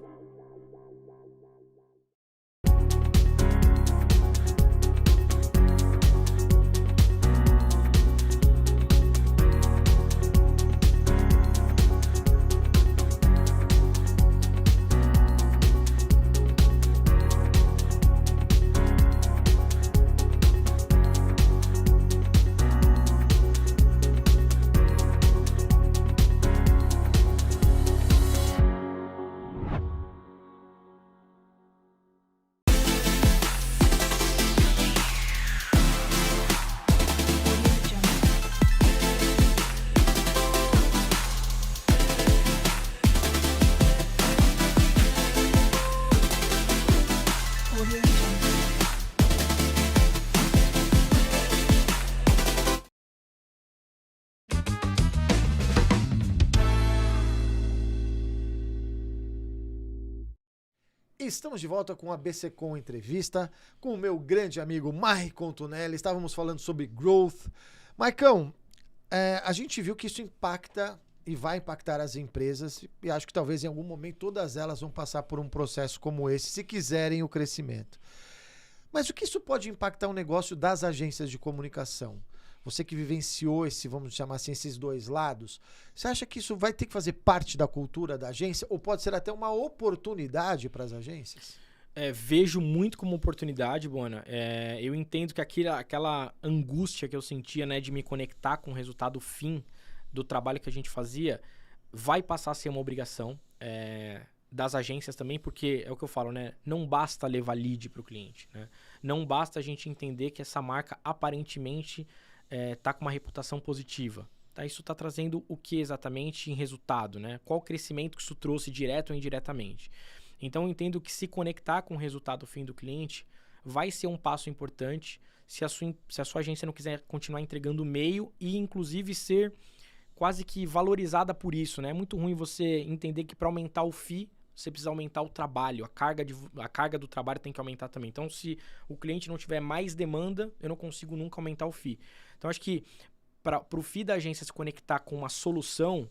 Estamos de volta com a BCCom Entrevista, com o meu grande amigo Maicon Tunelli. Estávamos falando sobre growth. Maicon, a gente viu que isso impacta e vai impactar as empresas, e acho que talvez em algum momento todas elas vão passar por um processo como esse, se quiserem o crescimento. Mas o que isso pode impactar o negócio das agências de comunicação? Você que vivenciou vamos chamar assim, esses dois lados, você acha que isso vai ter que fazer parte da cultura da agência ou pode ser até uma oportunidade para as agências? Vejo muito como oportunidade, Bona. Eu entendo que aquela angústia que eu sentia, né, de me conectar com o resultado fim do trabalho que a gente fazia, vai passar a ser uma obrigação das agências também, porque é o que eu falo, né? Não basta levar lead para o cliente, né? Não basta a gente entender que essa marca aparentemente tá com uma reputação positiva. Tá? Isso está trazendo o que exatamente em resultado, né? Qual o crescimento que isso trouxe direto ou indiretamente? Então, eu entendo que se conectar com o resultado fim do cliente vai ser um passo importante se a sua agência não quiser continuar entregando meio e, inclusive, ser quase que valorizada por isso, né? É muito ruim você entender que para aumentar o FII, você precisa aumentar o trabalho, a carga do trabalho tem que aumentar também. Então, se o cliente não tiver mais demanda, eu não consigo nunca aumentar o FII. Então, acho que para o FII da agência se conectar com uma solução,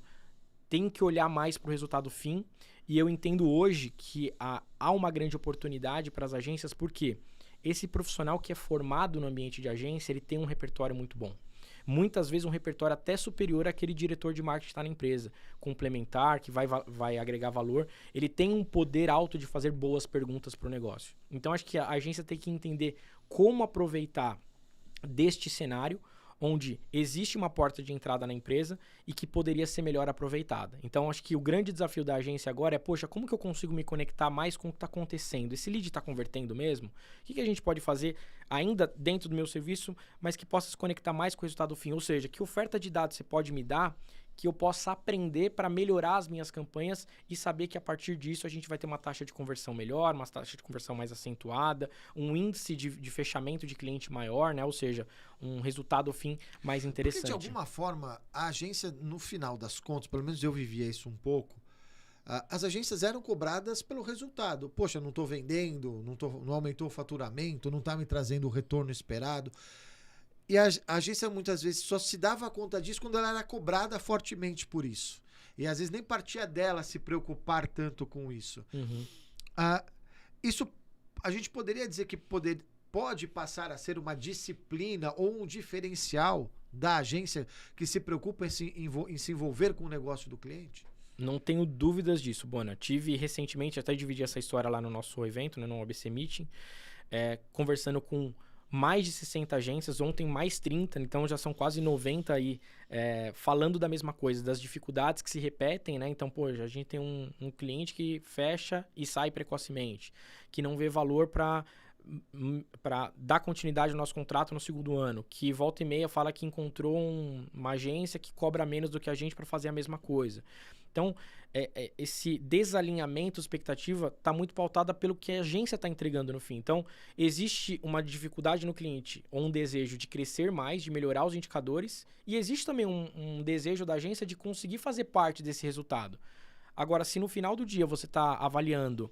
tem que olhar mais para o resultado fim. E eu entendo hoje que há uma grande oportunidade para as agências, porque esse profissional que é formado no ambiente de agência, ele tem um repertório muito bom. Muitas vezes um repertório até superior àquele diretor de marketing que está na empresa, complementar, que vai agregar valor. Ele tem um poder alto de fazer boas perguntas para o negócio. Então, acho que a agência tem que entender como aproveitar deste cenário, onde existe uma porta de entrada na empresa e que poderia ser melhor aproveitada. Então, acho que o grande desafio da agência agora é, poxa, como que eu consigo me conectar mais com o que está acontecendo? Esse lead está convertendo mesmo? O que a gente pode fazer ainda dentro do meu serviço, mas que possa se conectar mais com o resultado fim? Ou seja, que oferta de dados você pode me dar que eu possa aprender para melhorar as minhas campanhas e saber que a partir disso a gente vai ter uma taxa de conversão melhor, uma taxa de conversão mais acentuada, um índice de fechamento de cliente maior, né? Ou seja, um resultado fim mais interessante. Porque, de alguma forma, a agência, no final das contas, pelo menos eu vivia isso um pouco, as agências eram cobradas pelo resultado. Poxa, não estou vendendo, não aumentou o faturamento, não está me trazendo o retorno esperado. E a agência muitas vezes só se dava conta disso quando ela era cobrada fortemente por isso. E às vezes nem partia dela se preocupar tanto com isso. Uhum. Isso a gente poderia dizer que pode passar a ser uma disciplina ou um diferencial da agência que se preocupa em se envolver com o negócio do cliente? Não tenho dúvidas disso, Bona. Tive recentemente, até dividi essa história lá no nosso evento, né, no ABC Meeting, conversando com mais de 60 agências, ontem mais 30, então já são quase 90 aí, falando da mesma coisa, das dificuldades que se repetem, né? Então, pô, a gente tem um cliente que fecha e sai precocemente, que não vê valor para dar continuidade ao nosso contrato no segundo ano, que volta e meia fala que encontrou uma agência que cobra menos do que a gente para fazer a mesma coisa. Então, esse desalinhamento, expectativa, está muito pautada pelo que a agência está entregando no fim. Então, existe uma dificuldade no cliente, ou um desejo de crescer mais, de melhorar os indicadores, e existe também um desejo da agência de conseguir fazer parte desse resultado. Agora, se no final do dia você está avaliando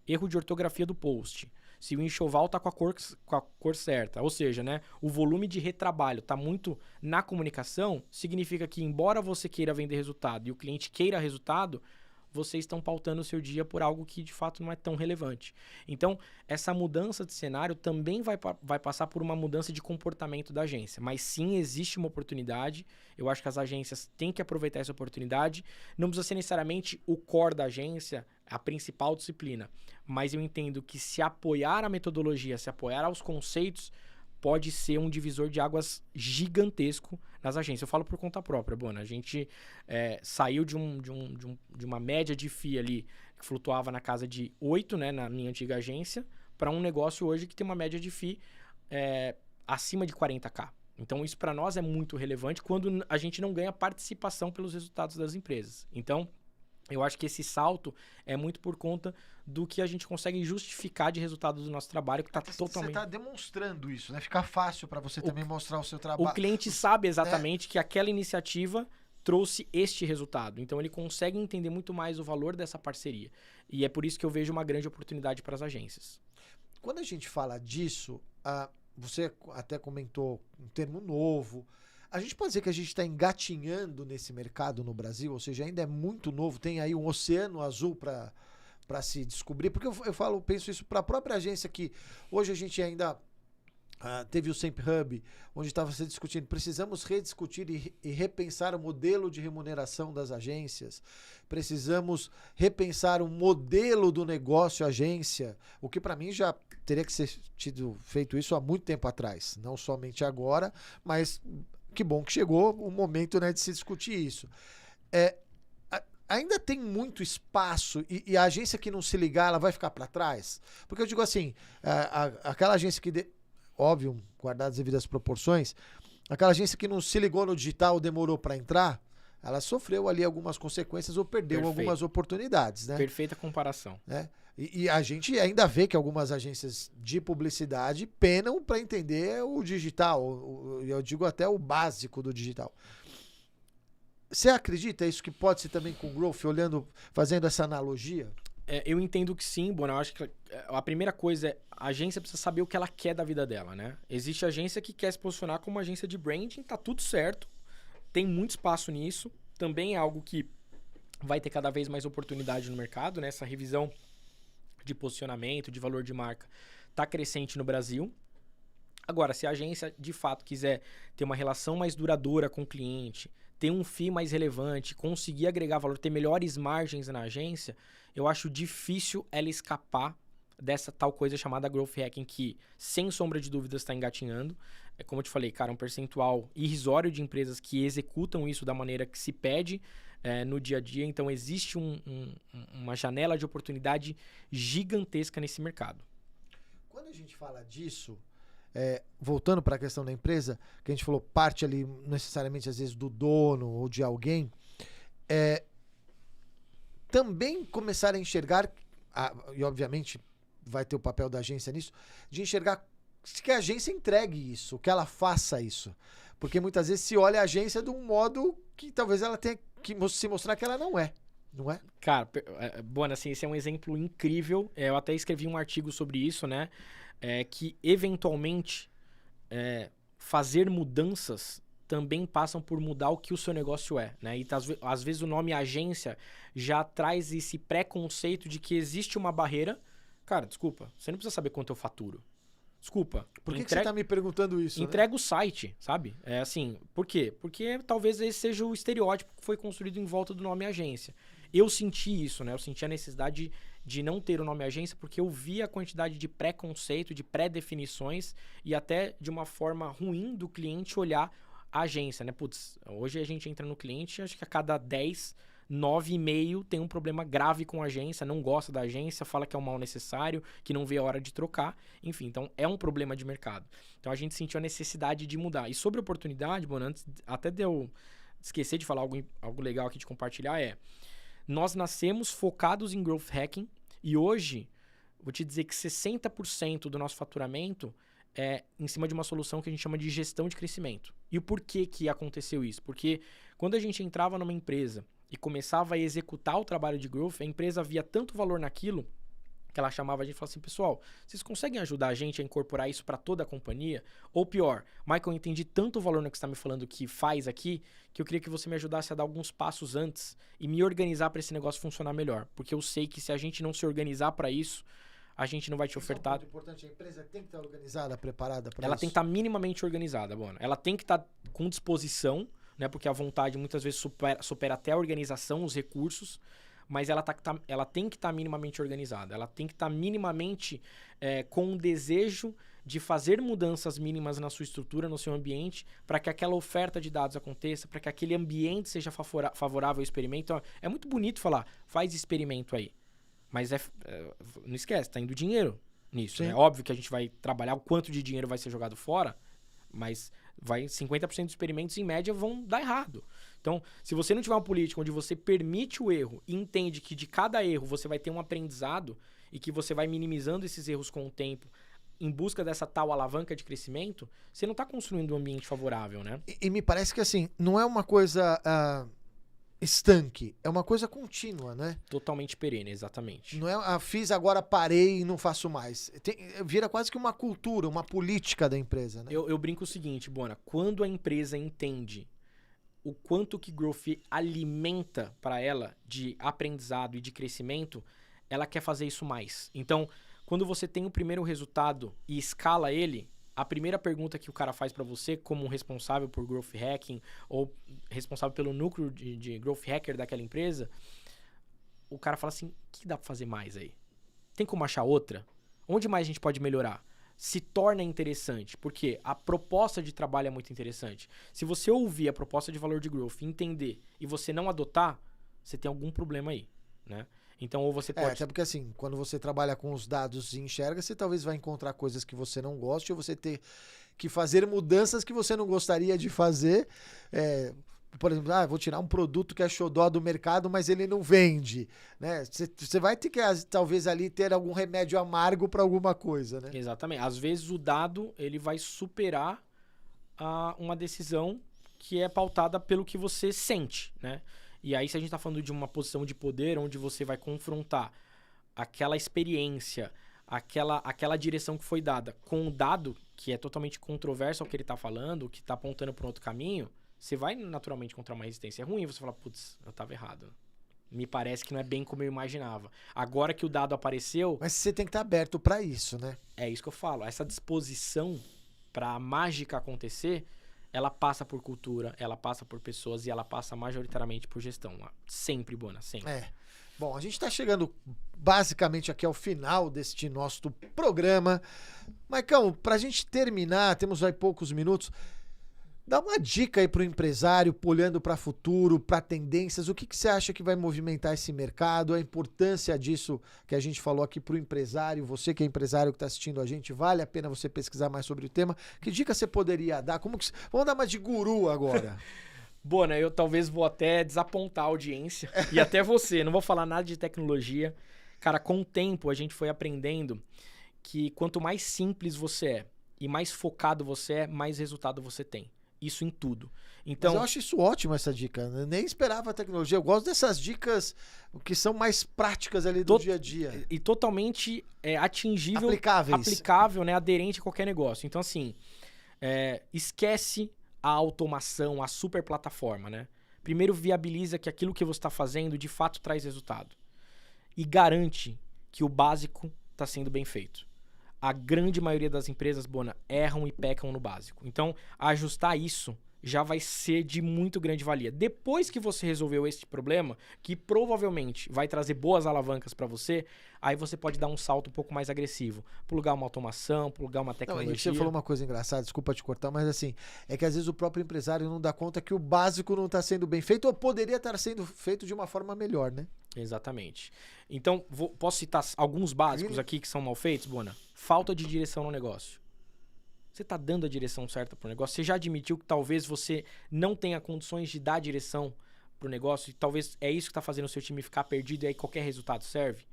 erro de ortografia do post, se o enxoval está com a cor certa, ou seja, né, o volume de retrabalho está muito na comunicação, significa que, embora você queira vender resultado e o cliente queira resultado, vocês estão pautando o seu dia por algo que de fato não é tão relevante. Então, essa mudança de cenário também vai passar por uma mudança de comportamento da agência. Mas sim, existe uma oportunidade. Eu acho que as agências têm que aproveitar essa oportunidade. Não precisa ser necessariamente o core da agência, a principal disciplina. Mas eu entendo que se apoiar a metodologia, se apoiar aos conceitos, pode ser um divisor de águas gigantesco nas agências. Eu falo por conta própria, Bona. A gente saiu de uma média de FII ali que flutuava na casa de 8, né, na minha antiga agência, para um negócio hoje que tem uma média de FII acima de 40k. Então, isso para nós é muito relevante quando a gente não ganha participação pelos resultados das empresas. Então, eu acho que esse salto é muito por conta do que a gente consegue justificar de resultado do nosso trabalho, que está totalmente... Você está demonstrando isso, né? Fica fácil para você também mostrar o seu trabalho. O cliente sabe exatamente que aquela iniciativa trouxe este resultado. Então, ele consegue entender muito mais o valor dessa parceria. E é por isso que eu vejo uma grande oportunidade para as agências. Quando a gente fala disso, você até comentou um termo novo. A gente pode dizer que a gente está engatinhando nesse mercado no Brasil, ou seja, ainda é muito novo, tem aí um oceano azul para se descobrir, porque eu penso isso para a própria agência, que hoje a gente ainda teve o Semp Hub, onde estava se discutindo, precisamos rediscutir e repensar o modelo de remuneração das agências, precisamos repensar o modelo do negócio agência, o que para mim já teria que ser feito isso há muito tempo atrás, não somente agora, mas... Que bom que chegou o momento, né, de se discutir isso. Ainda tem muito espaço e a agência que não se ligar, ela vai ficar para trás? Porque eu digo assim, aquela agência que, óbvio, guardadas as devidas proporções, aquela agência que não se ligou no digital, demorou para entrar, ela sofreu ali algumas consequências ou perdeu algumas oportunidades, né? Perfeita comparação. Né? E a gente ainda vê que algumas agências de publicidade penam para entender o digital, eu digo até o básico do digital. Você acredita isso que pode ser também com o Growth, fazendo essa analogia? Eu entendo que sim, Bona. Eu acho que a primeira coisa é a agência precisa saber o que ela quer da vida dela, né? Existe agência que quer se posicionar como uma agência de branding, tá tudo certo, tem muito espaço nisso, também é algo que vai ter cada vez mais oportunidade no mercado, né? Essa revisão de posicionamento, de valor de marca, tá crescente no Brasil. Agora, se a agência de fato quiser ter uma relação mais duradoura com o cliente, ter um FII mais relevante, conseguir agregar valor, ter melhores margens na agência, eu acho difícil ela escapar dessa tal coisa chamada growth hacking que, sem sombra de dúvidas, está engatinhando. É como eu te falei, cara, um percentual irrisório de empresas que executam isso da maneira que se pede no dia a dia. Então, existe uma janela de oportunidade gigantesca nesse mercado. Quando a gente fala disso, voltando para a questão da empresa, que a gente falou parte ali necessariamente às vezes do dono ou de alguém, também começar a enxergar, e obviamente vai ter o papel da agência nisso, de enxergar que a agência entregue isso, que ela faça isso. Porque muitas vezes se olha a agência de um modo que talvez ela tenha que se mostrar que ela não é. Não é? Cara, Bona, assim, esse é um exemplo incrível. Eu até escrevi um artigo sobre isso, né? Que eventualmente fazer mudanças também passam por mudar o que o seu negócio é, né? E às vezes o nome agência já traz esse preconceito de que existe uma barreira. Cara, desculpa, você não precisa saber quanto eu faturo. Desculpa. Por que você tá me perguntando isso? Entrega o site, sabe? Por quê? Porque talvez esse seja o estereótipo que foi construído em volta do nome agência. Eu senti isso, né? Eu senti a necessidade de não ter o nome agência porque eu vi a quantidade de preconceito, de pré-definições e até de uma forma ruim do cliente olhar a agência, né? Putz, hoje a gente entra no cliente, acho que a cada 10, 9,5 tem um problema grave com a agência, não gosta da agência, fala que é um mal necessário, que não vê a hora de trocar. Enfim, então é um problema de mercado. Então a gente sentiu a necessidade de mudar. E sobre oportunidade, Bona, antes até de eu esquecer de falar algo legal aqui de compartilhar, nós nascemos focados em growth hacking e hoje, vou te dizer que 60% do nosso faturamento é em cima de uma solução que a gente chama de gestão de crescimento. E o porquê que aconteceu isso? Porque quando a gente entrava numa empresa e começava a executar o trabalho de growth, a empresa via tanto valor naquilo que ela chamava a gente e falava assim, pessoal, vocês conseguem ajudar a gente a incorporar isso para toda a companhia? Ou pior, Michael, eu entendi tanto o valor no que você está me falando que faz aqui, que eu queria que você me ajudasse a dar alguns passos antes e me organizar para esse negócio funcionar melhor. Porque eu sei que se a gente não se organizar para isso, a gente não vai te ofertar. É um ponto importante, a empresa tem que estar organizada, preparada para isso. Ela tem que estar minimamente organizada, Bona. Ela tem que estar com disposição, né? Porque a vontade muitas vezes supera até a organização, os recursos, mas ela tem que estar minimamente organizada. Ela tem que estar minimamente com o desejo de fazer mudanças mínimas na sua estrutura, no seu ambiente, para que aquela oferta de dados aconteça, para que aquele ambiente seja favorável ao experimento. Então, é muito bonito falar, faz experimento aí. Mas não esquece, tá indo dinheiro nisso. É óbvio que a gente vai trabalhar o quanto de dinheiro vai ser jogado fora, mas 50% dos experimentos, em média, vão dar errado. Então, se você não tiver uma política onde você permite o erro e entende que de cada erro você vai ter um aprendizado e que você vai minimizando esses erros com o tempo em busca dessa tal alavanca de crescimento, você não está construindo um ambiente favorável, né? E me parece que, assim, não é uma coisa estanque, é uma coisa contínua, né? Totalmente perene, exatamente. Não é fiz, agora parei e não faço mais. Vira quase que uma cultura, uma política da empresa, né? Eu brinco o seguinte, Bona, quando a empresa entende o quanto que growth alimenta para ela de aprendizado e de crescimento, ela quer fazer isso mais. Então, quando você tem o primeiro resultado e escala ele, a primeira pergunta que o cara faz para você, como responsável por growth hacking ou responsável pelo núcleo de growth hacker daquela empresa, o cara fala assim, o que dá para fazer mais aí? Tem como achar outra? Onde mais a gente pode melhorar? Se torna interessante, porque a proposta de trabalho é muito interessante. Se você ouvir a proposta de valor de growth, entender e você não adotar, você tem algum problema aí, né? Então, ou você pode... até porque assim, quando você trabalha com os dados e enxerga, você talvez vai encontrar coisas que você não goste ou você ter que fazer mudanças que você não gostaria de fazer. Por exemplo, vou tirar um produto que é xodó do mercado, mas ele não vende, né? Você vai ter que, talvez, ali ter algum remédio amargo para alguma coisa, né? Exatamente. Às vezes o dado ele vai superar uma decisão que é pautada pelo que você sente, né? E aí, se a gente está falando de uma posição de poder onde você vai confrontar aquela experiência, aquela direção que foi dada com o dado que é totalmente controverso ao que ele está falando, que está apontando para um outro caminho, você vai naturalmente encontrar uma resistência. É ruim você falar, putz, eu estava errado. Me parece que não é bem como eu imaginava. Agora que o dado apareceu, Mas você tem que estar aberto para isso, né? é isso que eu falo. Essa disposição para a mágica acontecer, ela passa por cultura, ela passa por pessoas e ela passa majoritariamente por gestão. Sempre, Bona, sempre. É. Bom, a gente está chegando basicamente aqui ao final deste nosso programa. Maicão, para a gente terminar, temos aí poucos minutos. Dá uma dica aí para o empresário, olhando para o futuro, para tendências. O que você acha que vai movimentar esse mercado? A importância disso que a gente falou aqui para o empresário. Você que é empresário que está assistindo a gente, vale a pena você pesquisar mais sobre o tema. Que dica você poderia dar? Vamos dar uma de guru agora. Bona, eu talvez vou até desapontar a audiência e até você. Não vou falar nada de tecnologia. Cara, com o tempo a gente foi aprendendo que quanto mais simples você é e mais focado você é, mais resultado você tem. Isso em tudo. Então, mas eu acho isso ótimo, essa dica. Eu nem esperava a tecnologia. Eu gosto dessas dicas que são mais práticas ali do dia a dia. E totalmente atingível, aplicáveis. aplicável, né, aderente a qualquer negócio. Então, assim, esquece a automação, a super plataforma, né? Primeiro viabiliza que aquilo que você está fazendo de fato traz resultado. E garante que o básico está sendo bem feito. A grande maioria das empresas, Bona, erram e pecam no básico. Então, ajustar isso já vai ser de muito grande valia. Depois que você resolveu esse problema, que provavelmente vai trazer boas alavancas para você, aí você pode dar um salto um pouco mais agressivo. Plugar uma automação, plugar uma tecnologia. Não, você falou uma coisa engraçada, desculpa te cortar, mas assim, é que às vezes o próprio empresário não dá conta que o básico não está sendo bem feito ou poderia estar sendo feito de uma forma melhor, né? Exatamente. Então, posso citar alguns básicos aqui que são mal feitos, Bona? Falta de direção no negócio. Você está dando a direção certa para o negócio? Você já admitiu que talvez você não tenha condições de dar direção para o negócio e talvez é isso que está fazendo o seu time ficar perdido e aí qualquer resultado serve?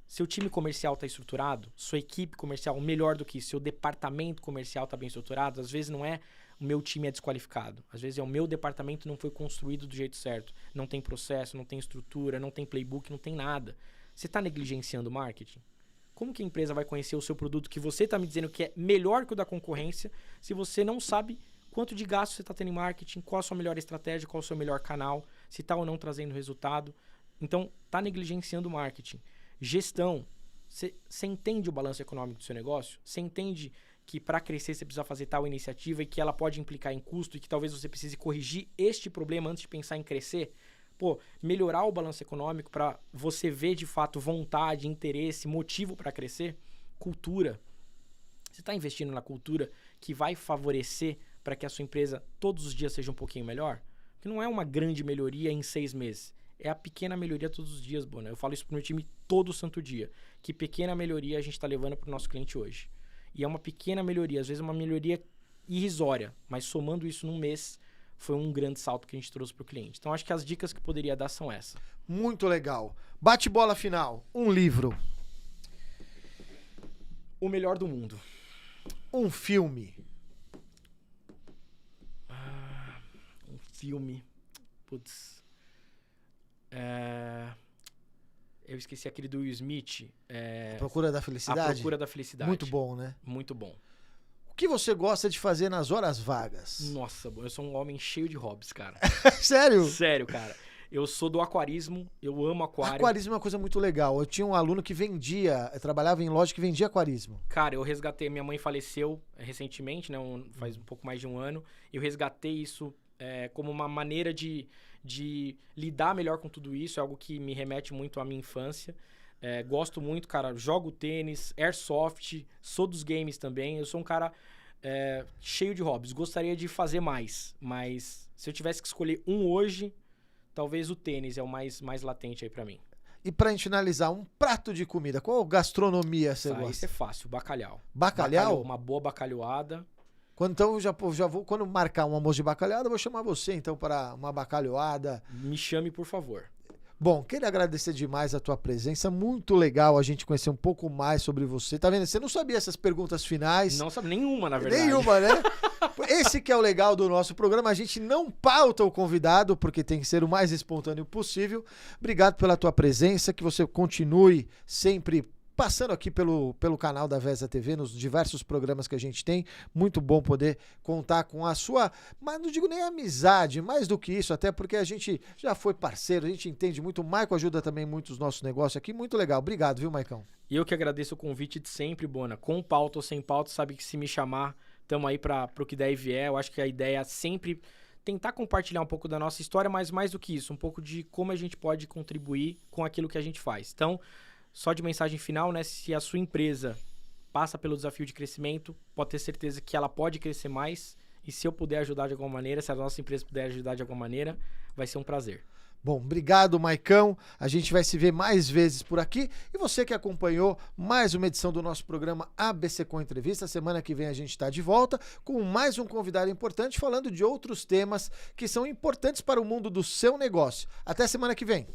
Seu time comercial está estruturado? Sua equipe comercial, melhor do que isso, seu departamento comercial está bem estruturado? Às vezes não é o meu time é desqualificado. Às vezes é o meu departamento não foi construído do jeito certo. Não tem processo, não tem estrutura, não tem playbook, não tem nada. Você está negligenciando o marketing? Como que a empresa vai conhecer o seu produto que você está me dizendo que é melhor que o da concorrência se você não sabe quanto de gasto você está tendo em marketing, qual a sua melhor estratégia, qual o seu melhor canal, se está ou não trazendo resultado? Então, está negligenciando o marketing. Gestão. Você entende o balanço econômico do seu negócio? Você entende que para crescer você precisa fazer tal iniciativa e que ela pode implicar em custo e que talvez você precise corrigir este problema antes de pensar em crescer? Pô, melhorar o balanço econômico para você ver de fato vontade, interesse, motivo para crescer. Cultura. Você está investindo na cultura que vai favorecer para que a sua empresa todos os dias seja um pouquinho melhor? Que não é uma grande melhoria em 6 meses. É a pequena melhoria todos os dias, Bona. Eu falo isso pro meu time todo santo dia. Que pequena melhoria a gente está levando pro nosso cliente hoje. E é uma pequena melhoria, às vezes uma melhoria irrisória, mas somando isso num mês, foi um grande salto que a gente trouxe pro cliente. Então acho que as dicas que poderia dar são essas. Muito legal. Bate-bola final. Um livro. O Melhor do Mundo. Um filme. Um filme. Putz. Eu esqueci aquele do Will Smith. A Procura da Felicidade? A Procura da Felicidade. Muito bom, né? Muito bom. O que você gosta de fazer nas horas vagas? Nossa, eu sou um homem cheio de hobbies, cara. Sério? Sério, cara. Eu sou do aquarismo, eu amo aquário. Aquarismo é uma coisa muito legal. Eu tinha um aluno que trabalhava em loja que vendia aquarismo. Cara, eu resgatei, minha mãe faleceu recentemente, né? Faz um pouco mais de um ano. Eu resgatei isso como uma maneira de lidar melhor com tudo isso. É algo que me remete muito à minha infância. Gosto muito, cara. Jogo tênis, airsoft, sou dos games também. Eu sou um cara cheio de hobbies. Gostaria de fazer mais, mas se eu tivesse que escolher um hoje, talvez o tênis é o mais latente aí pra mim. E pra gente finalizar, um prato de comida. Qual gastronomia você gosta? Isso é fácil, bacalhau. Bacalhau? Uma boa bacalhoada. Então eu já vou, quando marcar um almoço de bacalhau, eu vou chamar você então para uma bacalhoada. Me chame, por favor. Bom, queria agradecer demais a tua presença, muito legal a gente conhecer um pouco mais sobre você. Tá vendo? Você não sabia essas perguntas finais. Não sabe nenhuma, na verdade. Nenhuma, né? Esse que é o legal do nosso programa, a gente não pauta o convidado, porque tem que ser o mais espontâneo possível. Obrigado pela tua presença, que você continue sempre passando aqui pelo canal da Vesa TV, nos diversos programas que a gente tem. Muito bom poder contar com a sua, mas não digo nem amizade, mais do que isso, até porque a gente já foi parceiro, a gente entende muito. O Maicon ajuda também muito os nossos negócios aqui. Muito legal. Obrigado, viu, Maicon? E eu que agradeço o convite de sempre, Bona. Com pauta ou sem pauta, sabe que se me chamar, estamos aí para o que der e vier. Eu acho que a ideia é sempre tentar compartilhar um pouco da nossa história, mas mais do que isso, um pouco de como a gente pode contribuir com aquilo que a gente faz. Então, só de mensagem final, né? Se a sua empresa passa pelo desafio de crescimento, pode ter certeza que ela pode crescer mais. E se eu puder ajudar de alguma maneira, se a nossa empresa puder ajudar de alguma maneira, vai ser um prazer. Bom, obrigado, Maicão. A gente vai se ver mais vezes por aqui. E você que acompanhou mais uma edição do nosso programa ABC Com Entrevista. Semana que vem a gente está de volta com mais um convidado importante falando de outros temas que são importantes para o mundo do seu negócio. Até semana que vem.